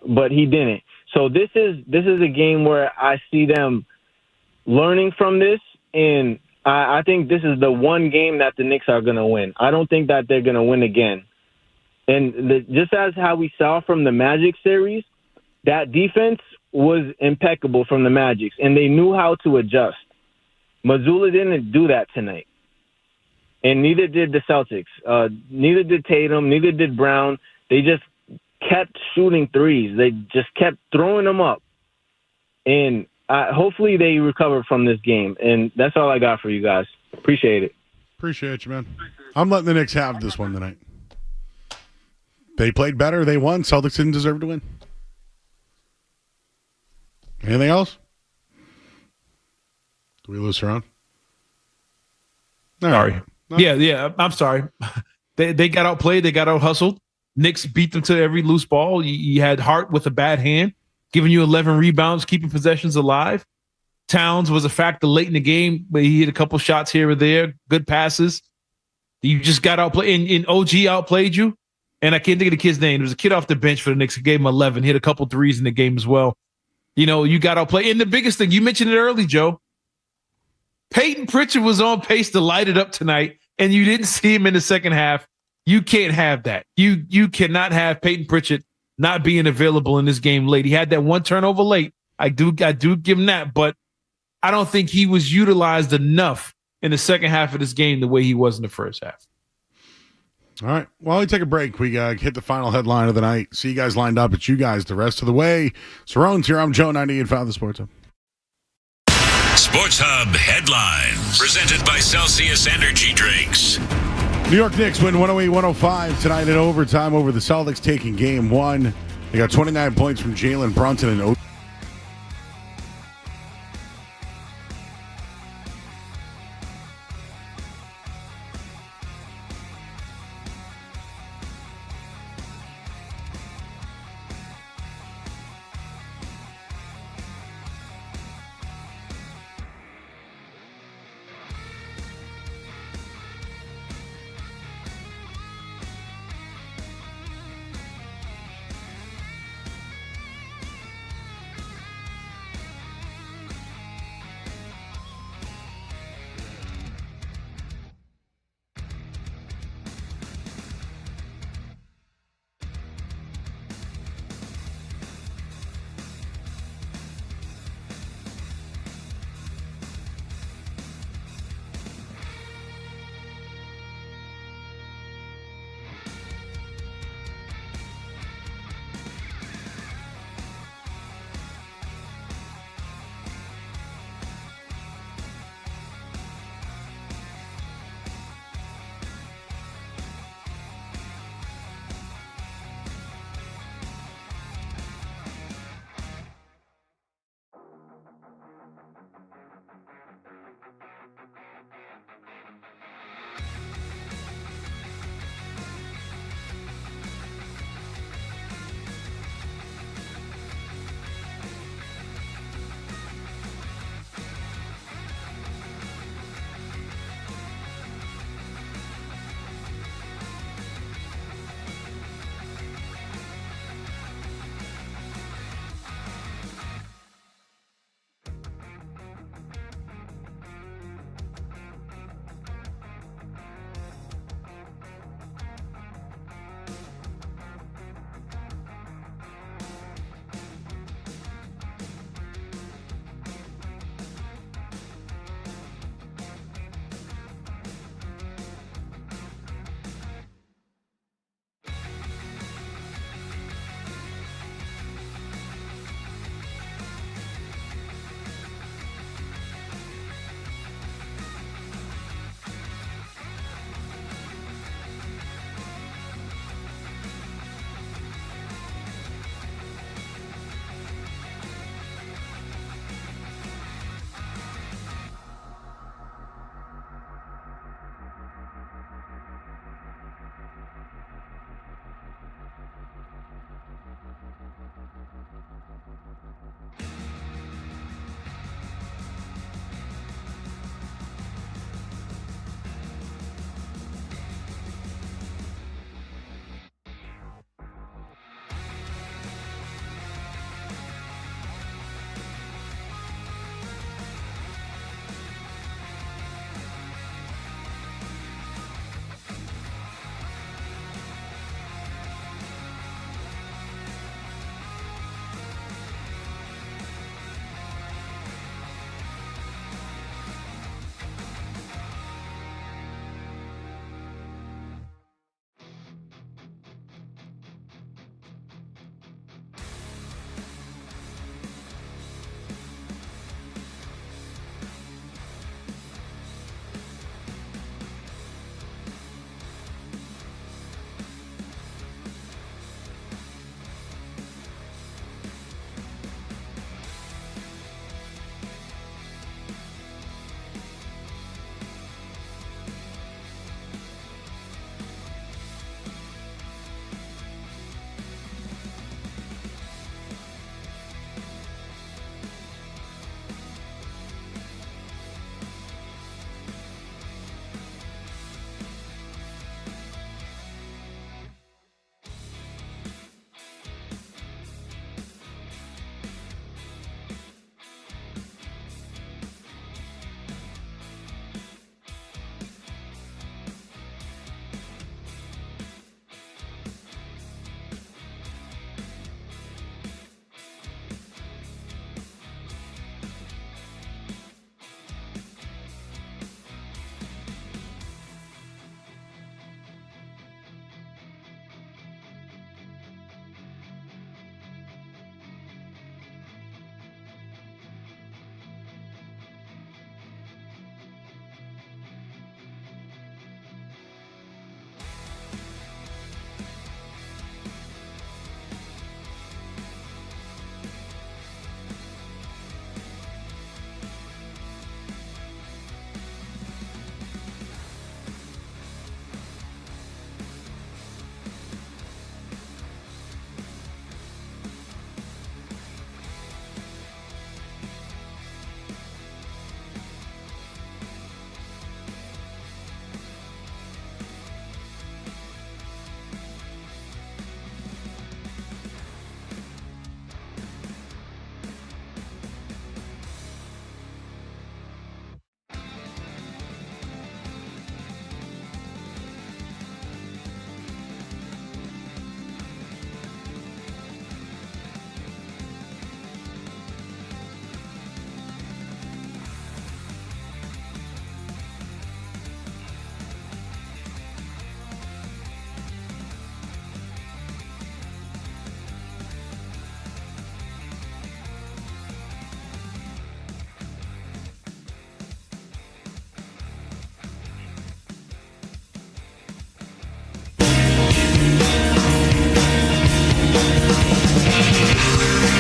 but he didn't. So this is a game where I see them learning from this, and I think this is the one game that the Knicks are going to win. I don't think that they're going to win again. And just as how we saw from the Magic series, that defense was impeccable from the Magic, and they knew how to adjust. Missoula didn't do that tonight, and neither did the Celtics. Neither did Tatum, neither did Brown. They just kept shooting threes. They just kept throwing them up. And hopefully they recover from this game. And that's all I got for you guys. Appreciate it. Appreciate you, man. I'm letting the Knicks have this one tonight. They played better. They won. Celtics didn't deserve to win. Anything else? Do we lose Cerrone? Sorry. No. Yeah. I'm sorry. They got outplayed. They got out hustled. Knicks beat them to every loose ball. You had Hart with a bad hand, giving you 11 rebounds, keeping possessions alive. Towns was a factor late in the game, but he hit a couple shots here or there, good passes. You just got outplayed, and OG outplayed you. And I can't think of the kid's name. There was a kid off the bench for the Knicks who gave him 11, hit a couple threes in the game as well. You know, you got outplayed. And the biggest thing, you mentioned it early, Joe. Peyton Pritchard was on pace to light it up tonight, and you didn't see him in the second half. You can't have that. You cannot have Peyton Pritchard not being available in this game late. He had that one turnover late. I do give him that, but I don't think he was utilized enough in the second half of this game the way he was in the first half. All right. While we take a break, we hit the final headline of the night. See you guys lined up. It's you guys the rest of the way. Cerrone's here. I'm Joe, 98.5 The Sports Hub. Sports Hub headlines. Presented by Celsius Energy Drinks. New York Knicks win 108-105 tonight in overtime over the Celtics, taking game one. They got 29 points from Jalen Brunson and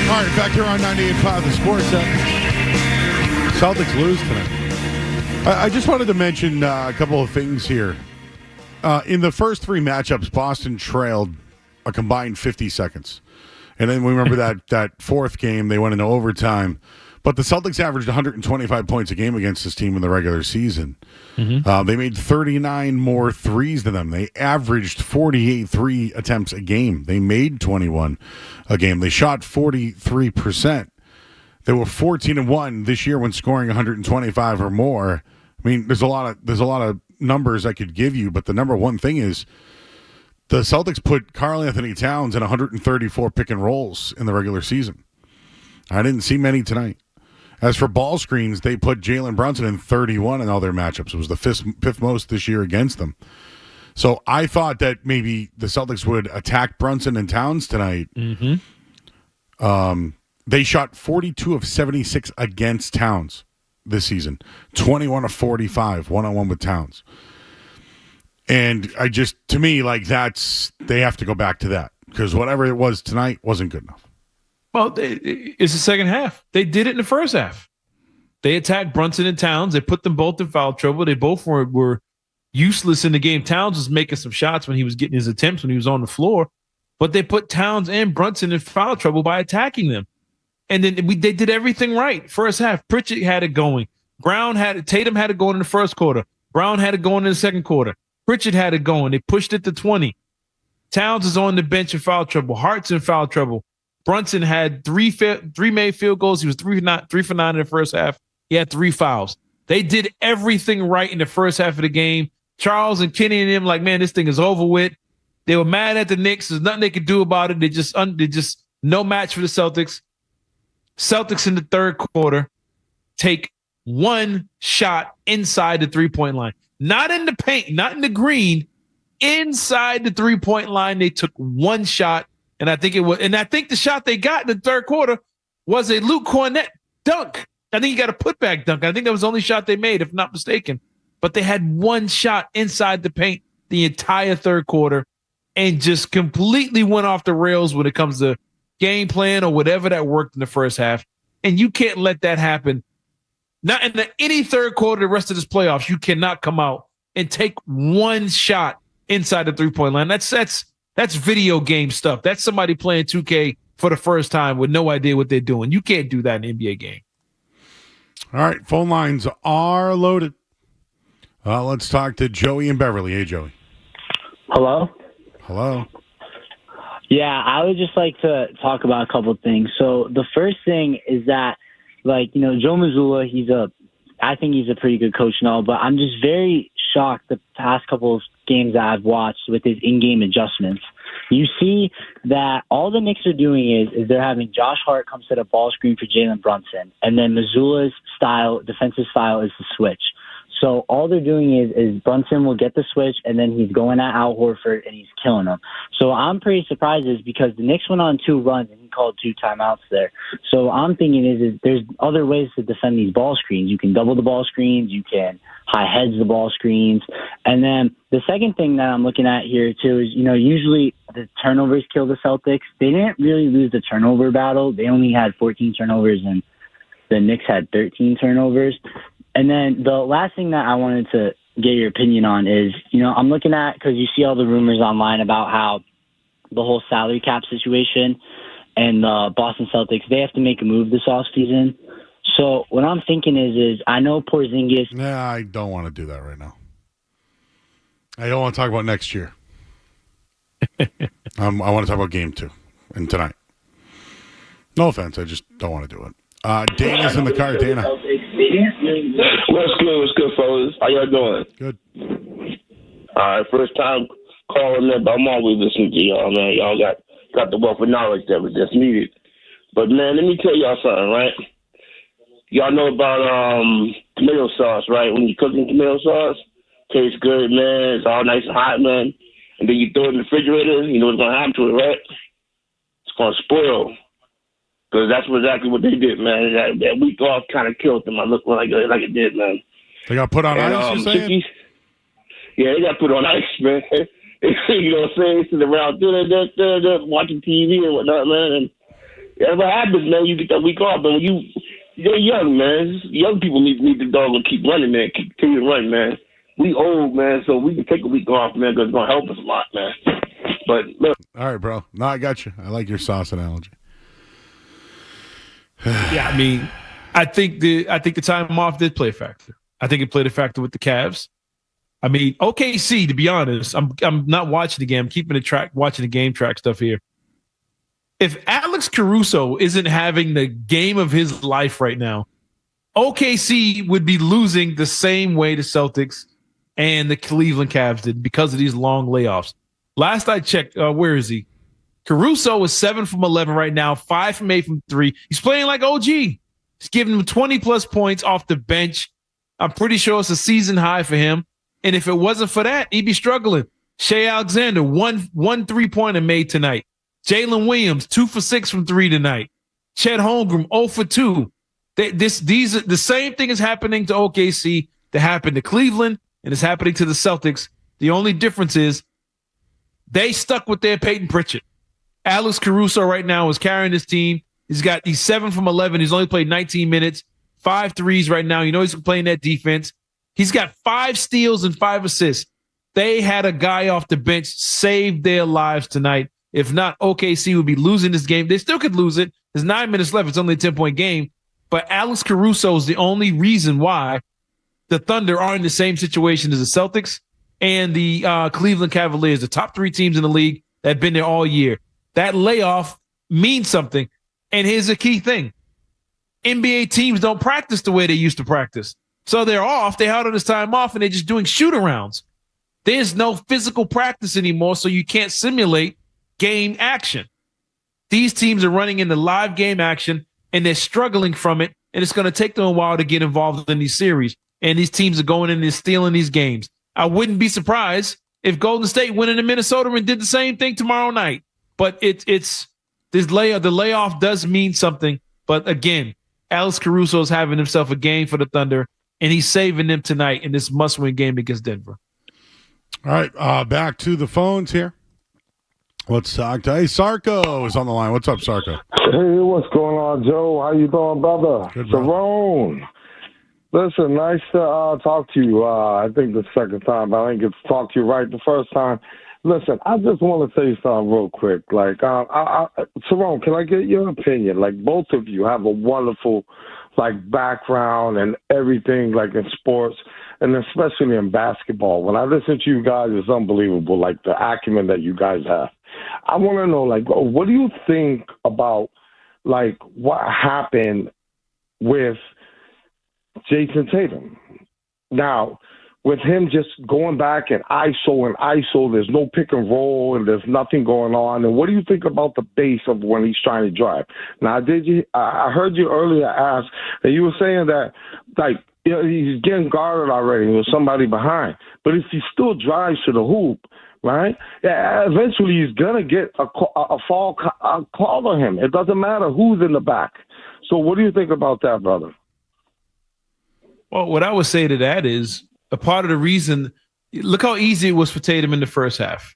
All right, back here on 98.5 The Sports. Celtics lose tonight. I just wanted to mention a couple of things here. In the first three matchups, Boston trailed a combined 50 seconds. And then we remember that fourth game, they went into overtime. But the Celtics averaged 125 points a game against this team in the regular season. Mm-hmm. They made 39 more threes than them. They averaged 48 three attempts a game. They made 21 a game. They shot 43%. They were 14-1 this year when scoring 125 or more. I mean, there's a lot of numbers I could give you, but the number one thing is the Celtics put Karl Anthony Towns in 134 pick and rolls in the regular season. I didn't see many tonight. As for ball screens, they put Jalen Brunson in 31 in all their matchups. It was the fifth most this year against them. So I thought that maybe the Celtics would attack Brunson and Towns tonight. Mm-hmm. They shot 42 of 76 against Towns this season. 21 of 45, one-on-one with Towns. And to me, like they have to go back to that. Because whatever it was tonight wasn't good enough. Well, it's the second half. They did it in the first half. They attacked Brunson and Towns. They put them both in foul trouble. They both were useless in the game. Towns was making some shots when he was getting his attempts when he was on the floor. But they put Towns and Brunson in foul trouble by attacking them. And then they did everything right. First half, Pritchard had it going. Tatum had it going in the first quarter. Brown had it going in the second quarter. Pritchard had it going. They pushed it to 20. Towns is on the bench in foul trouble. Hart's in foul trouble. Brunson had three made field goals. He was 3 for 9 in the first half. He had 3 fouls. They did everything right in the first half of the game. Charles and Kenny and them like, man, this thing is over with. They were mad at the Knicks. There's nothing they could do about it. They just no match for the Celtics. Celtics in the third quarter take one shot inside the 3-point line. Not in the paint, not in the green. Inside the 3-point line, they took one shot. And I think the shot they got in the third quarter was a Luke Cornett dunk. I think he got a putback dunk. I think that was the only shot they made, if not mistaken. But they had one shot inside the paint the entire third quarter and just completely went off the rails when it comes to game plan or whatever that worked in the first half. And you can't let that happen. Not in any third quarter, the rest of this playoffs, you cannot come out and take one shot inside the 3-point line. That's video game stuff. That's somebody playing 2K for the first time with no idea what they're doing. You can't do that in an NBA game. All right, phone lines are loaded. Let's talk to Joey and Beverly. Hey, Joey. Hello? Hello. Yeah, I would just like to talk about a couple of things. So the first thing is that, Joe Missoula, I think he's a pretty good coach and all, but I'm just very shocked the past couple of games that I've watched with his in-game adjustments. You see that all the Knicks are doing is they're having Josh Hart come set a ball screen for Jalen Brunson, and then Missoula's defensive style is the switch. So all they're doing is Brunson will get the switch, and then he's going at Al Horford, and he's killing him. So I'm pretty surprised because the Knicks went on 2 runs, and he called 2 timeouts there. So I'm thinking is there's other ways to defend these ball screens. You can double the ball screens. You can high hedge the ball screens. And then the second thing that I'm looking at here, too, is, usually the turnovers kill the Celtics. They didn't really lose the turnover battle. They only had 14 turnovers, and the Knicks had 13 turnovers. And then the last thing that I wanted to get your opinion on is, I'm looking at, because you see all the rumors online about how the whole salary cap situation and the Boston Celtics, they have to make a move this offseason. So what I'm thinking is I know Porzingis. Nah, I don't want to do that right now. I don't want to talk about next year. I want to talk about game 2 and tonight. No offense, I just don't want to do it. Dana's in the car. Dana. What's good, fellas? How y'all doing? Good. All right, first time calling in, but I'm always listening to y'all, man. Y'all got the wealth of knowledge that's needed. But, man, let me tell y'all something, right? Y'all know about tomato sauce, right? When you're cooking tomato sauce, tastes good, man. It's all nice and hot, man. And then you throw it in the refrigerator, you know what's going to happen to it, right? It's going to spoil. Because that's exactly what they did, man. That week off kind of killed them. I look like it did, man. They got put on ice, you saying? Yeah, they got put on ice, man. You know what I'm saying? Sitting around watching TV and whatnot, man. And Whatever happens, man, you get that week off. And when you're young, man. Young people need the dog to keep running, man. Continue to run, man. We old, man, so we can take a week off, man, because it's going to help us a lot, man. But look. All right, bro. No, I got you. I like your sauce analogy. Yeah, I mean, I think the time off did play a factor. I think it played a factor with the Cavs. I mean, OKC, to be honest, I'm not watching the game. I'm keeping the track, watching the game track stuff here. If Alex Caruso isn't having the game of his life right now, OKC would be losing the same way the Celtics and the Cleveland Cavs did because of these long layoffs. Last I checked, where is he? Caruso is 7 from 11 right now, 5 from 8 from 3. He's playing like OG. He's giving him 20-plus points off the bench. I'm pretty sure it's a season high for him. And if it wasn't for that, he'd be struggling. Shea Alexander, one 3-pointer made tonight. Jalen Williams, 2 for 6 from 3 tonight. Chet Holmgren, 0 for 2. The same thing is happening to OKC that happened to Cleveland, and it's happening to the Celtics. The only difference is they stuck with their Peyton Pritchard. Alex Caruso right now is carrying his team. He's 7 from 11. He's only played 19 minutes, 5 threes right now. You know he's playing that defense. He's got 5 steals and 5 assists. They had a guy off the bench save their lives tonight. If not, OKC would be losing this game. They still could lose it. There's 9 minutes left. It's only a 10-point game. But Alex Caruso is the only reason why the Thunder are in the same situation as the Celtics and the Cleveland Cavaliers, the top 3 teams in the league that have been there all year. That layoff means something. And here's a key thing. NBA teams don't practice the way they used to practice. So they're off. They held all this time off, and they're just doing shoot-arounds. There's no physical practice anymore, so you can't simulate game action. These teams are running into live game action, and they're struggling from it, and it's going to take them a while to get involved in these series. And these teams are going in and stealing these games. I wouldn't be surprised if Golden State went into Minnesota and did the same thing tomorrow night. But the layoff does mean something. But again, Alex Caruso is having himself a game for the Thunder, and he's saving them tonight in this must-win game against Denver. All right, back to the phones here. Let's talk to Sarko is on the line. What's up, Sarko? Hey, what's going on, Joe? How you doing, brother? Good, bro. Cerrone. Listen, nice to talk to you. I think the second time, but I didn't get to talk to you right the first time. Listen, I just want to say something real quick. Like, Cerrone, can I get your opinion? Like, both of you have a wonderful, background and everything, in sports, and especially in basketball. When I listen to you guys, it's unbelievable, the acumen that you guys have. I want to know, what do you think about, what happened with Jason Tatum? Now, with him just going back and ISO, there's no pick and roll and there's nothing going on. And what do you think about the base of when he's trying to drive? Now, I heard you earlier ask that you were saying that, he's getting guarded already with somebody behind. But if he still drives to the hoop, right, eventually he's going to get a foul call on him. It doesn't matter who's in the back. So what do you think about that, brother? Well, what I would say to that is a part of the reason, look how easy it was for Tatum in the first half.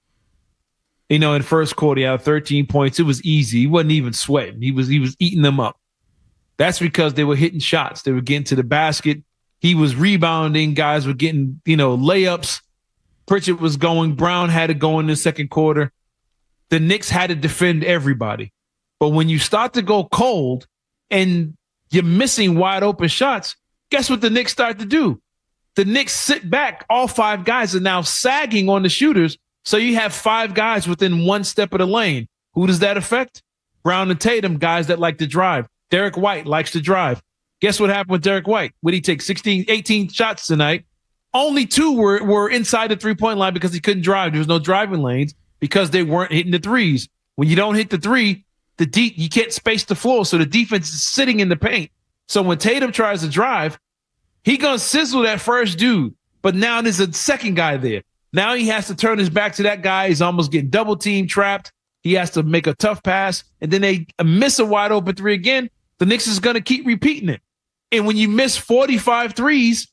In the first quarter, he had 13 points. It was easy. He wasn't even sweating. He was eating them up. That's because they were hitting shots. They were getting to the basket. He was rebounding. Guys were getting, layups. Pritchard was going. Brown had to go in the second quarter. The Knicks had to defend everybody. But when you start to go cold and you're missing wide open shots, guess what the Knicks start to do? The Knicks sit back. All 5 guys are now sagging on the shooters. So you have 5 guys within one step of the lane. Who does that affect? Brown and Tatum, guys that like to drive. Derek White likes to drive. Guess what happened with Derek White? Would he take 18 shots tonight? Only 2 were inside the 3-point line because he couldn't drive. There was no driving lanes because they weren't hitting the threes. When you don't hit the 3, you can't space the floor. So the defense is sitting in the paint. So when Tatum tries to drive, he going to sizzle that first dude. But now there's a second guy there. Now he has to turn his back to that guy. He's almost getting double team trapped. He has to make a tough pass. And then they miss a wide open 3 again. The Knicks is going to keep repeating it. And when you miss 45 threes,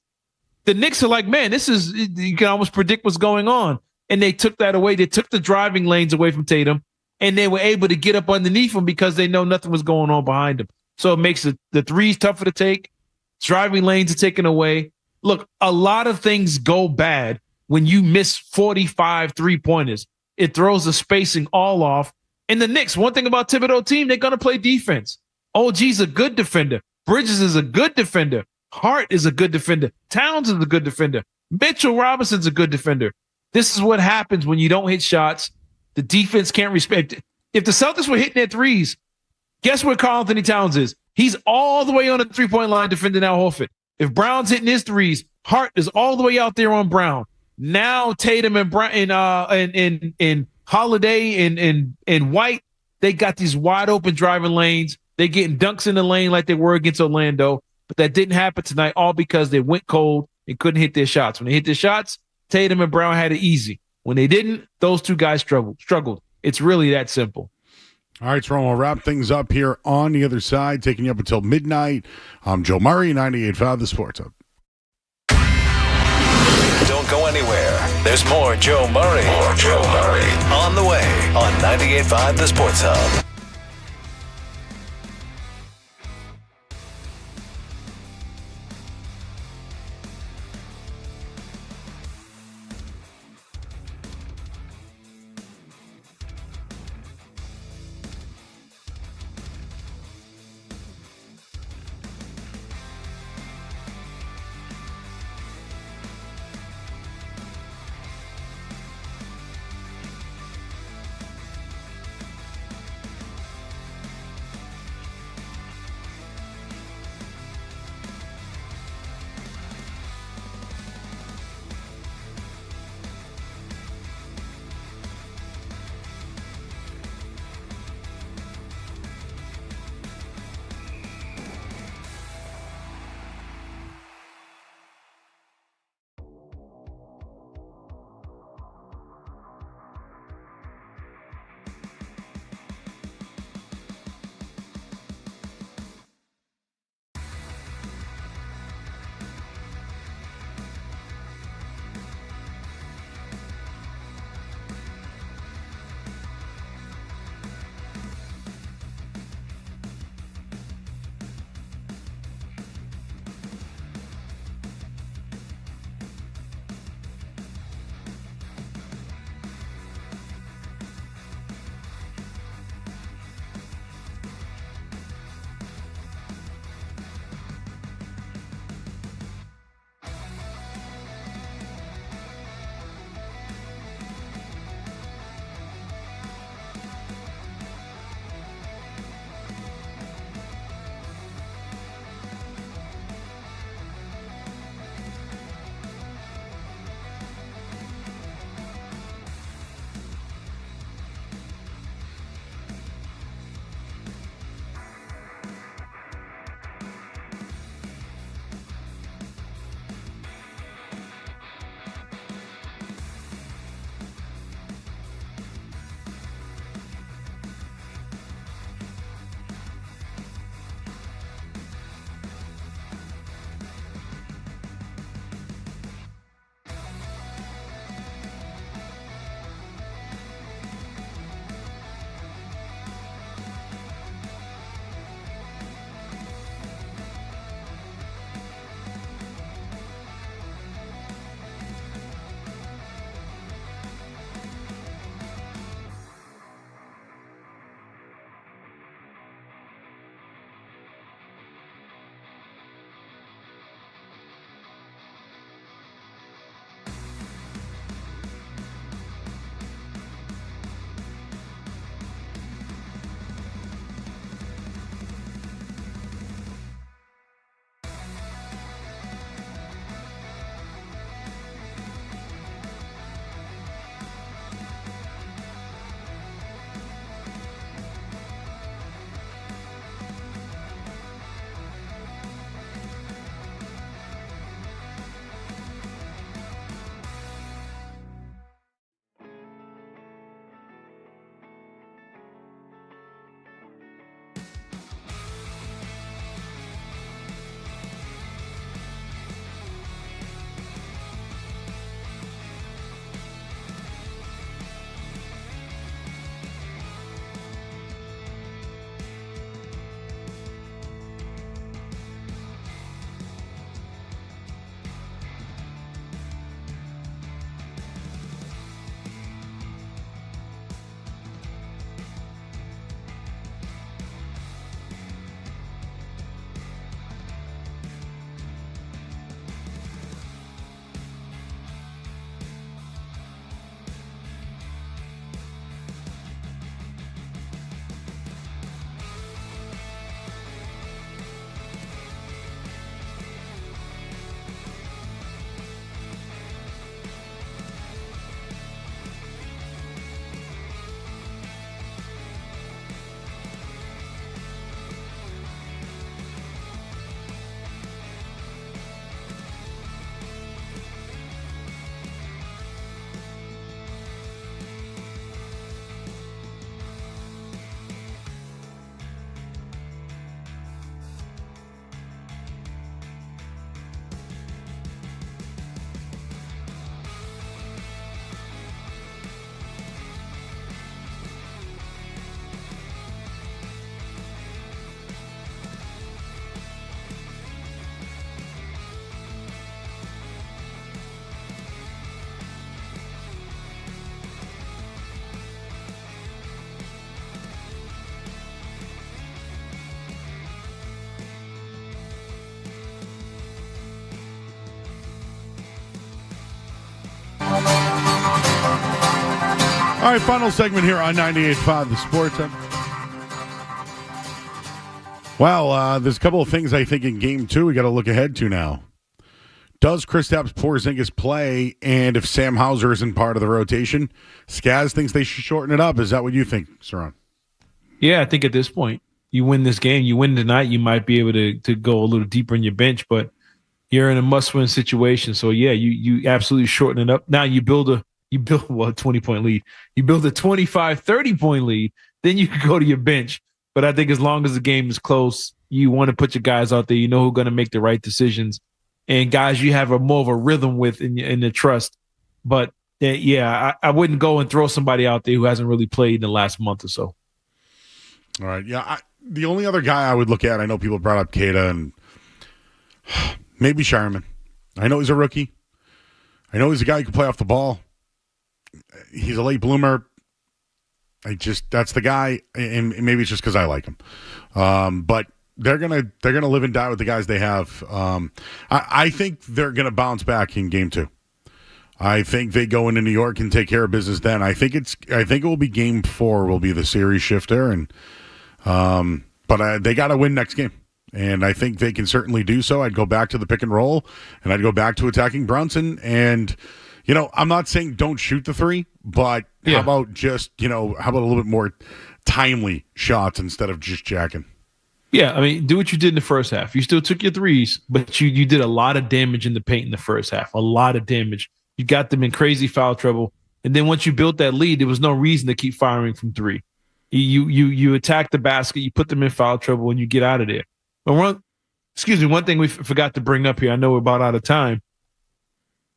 the Knicks are like, man, you can almost predict what's going on. And they took that away. They took the driving lanes away from Tatum. and they were able to get up underneath them because they know nothing was going on behind them. So it makes the threes tougher to take. Driving lanes are taken away. Look, a lot of things go bad when you miss 45 3-pointers. It throws the spacing all off. And the Knicks, one thing about Thibodeau team, they're going to play defense. OG's a good defender. Bridges is a good defender. Hart is a good defender. Towns is a good defender. Mitchell Robinson's a good defender. This is what happens when you don't hit shots. The defense can't respect it. If the Celtics were hitting their threes, guess where Karl Anthony Towns is? He's all the way on the 3-point line defending Al Horford. If Brown's hitting his threes, Hart is all the way out there on Brown. Now Tatum and Brown and Holiday and White, they got these wide open driving lanes. They're getting dunks in the lane like they were against Orlando, but that didn't happen tonight, all because they went cold and couldn't hit their shots. When they hit their shots, Tatum and Brown had it easy. When they didn't, those two guys struggled. It's really that simple. All right, Cerrone, we'll wrap things up here on the other side, taking you up until midnight. I'm Joe Murray, 98.5 The Sports Hub. Don't go anywhere. There's more Joe Murray. On the way on 98.5 The Sports Hub. All right, final segment here on 98.5 The Sports. Well, there's a couple of things I think in Game 2 we got to look ahead to now. Does Kristaps Porzingis play? And if Sam Hauser isn't part of the rotation, Skaz thinks they should shorten it up. Is that what you think, Cerrone? Yeah, I think at this point, you win this game, you win tonight, you might be able to go a little deeper in your bench, but you're in a must-win situation. So, yeah, you absolutely shorten it up. Now you build a 20-point lead. You build a 25, 30-point lead, then you can go to your bench. But I think as long as the game is close, you want to put your guys out there. You know who are going to make the right decisions. And guys you have more of a rhythm with in the trust. But, I wouldn't go and throw somebody out there who hasn't really played in the last month or so. All right, yeah. The only other guy I would look at, I know people brought up Kata and maybe Sherman. I know he's a rookie. I know he's a guy who can play off the ball. He's a late bloomer. That's the guy, and maybe it's just because I like him. But they're gonna live and die with the guys they have. I think they're gonna bounce back in Game 2. I think they go into New York and take care of business then. I think it will be Game 4 will be the series shifter, and but they got to win next game. And I think they can certainly do so. I'd go back to the pick and roll, and I'd go back to attacking Brunson. And, I'm not saying don't shoot the three, but how about a little bit more timely shots instead of just jacking? Yeah, I mean, do what you did in the first half. You still took your threes, but you did a lot of damage in the paint in the first half, a lot of damage. You got them in crazy foul trouble. And then once you built that lead, there was no reason to keep firing from three. You attack the basket, you put them in foul trouble, and you get out of there. But one thing we forgot to bring up here, I know we're about out of time.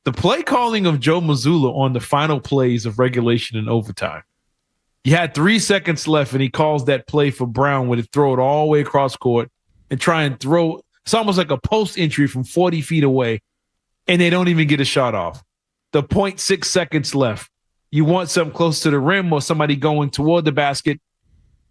The play calling of Joe Missoula on the final plays of regulation and overtime. You had 3 seconds left, and he calls that play for Brown when it throw it all the way across court and try and throw. It's almost like a post entry from 40 feet away, and they don't even get a shot off. The 0.6 seconds left. You want something close to the rim or somebody going toward the basket.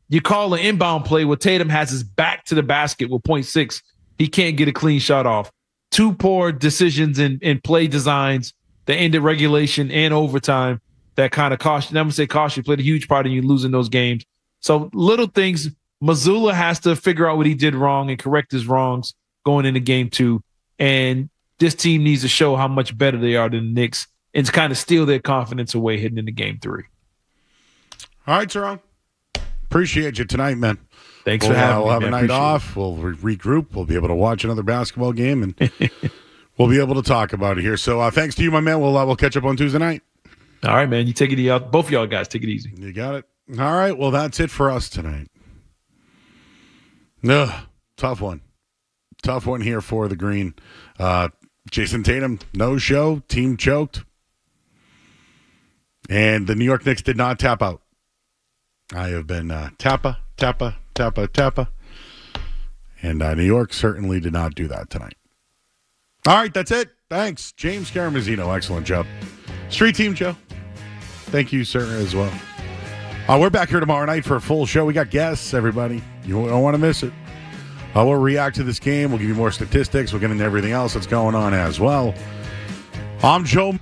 You call an inbound play where Tatum has his back to the basket with 0.6. He can't get a clean shot off. 2 poor decisions in play designs that ended regulation and overtime that kind of cost you. I'm going to say cost you, played a huge part in you losing those games. So little things, Missoula has to figure out what he did wrong and correct his wrongs going into Game 2. And this team needs to show how much better they are than the Knicks and to kind of steal their confidence away heading into Game 3. All right, Cerrone. Appreciate you tonight, man. Thanks for having me. We'll have a night off. We'll regroup. We'll be able to watch another basketball game, and we'll be able to talk about it here. So thanks to you, my man. We'll catch up on Tuesday night. All right, man. You take it easy. Both of y'all guys, take it easy. You got it. All right. Well, that's it for us tonight. Tough one. Tough one here for the Green. Jason Tatum, no show. Team choked. And the New York Knicks did not tap out. I have been tappa. And New York certainly did not do that tonight. All right, that's it. Thanks. James Caramazino, excellent job. Street Team Joe, thank you, sir, as well. We're back here tomorrow night for a full show. We got guests, everybody. You don't want to miss it. We'll react to this game. We'll give you more statistics. We'll get into everything else that's going on as well. I'm Joe.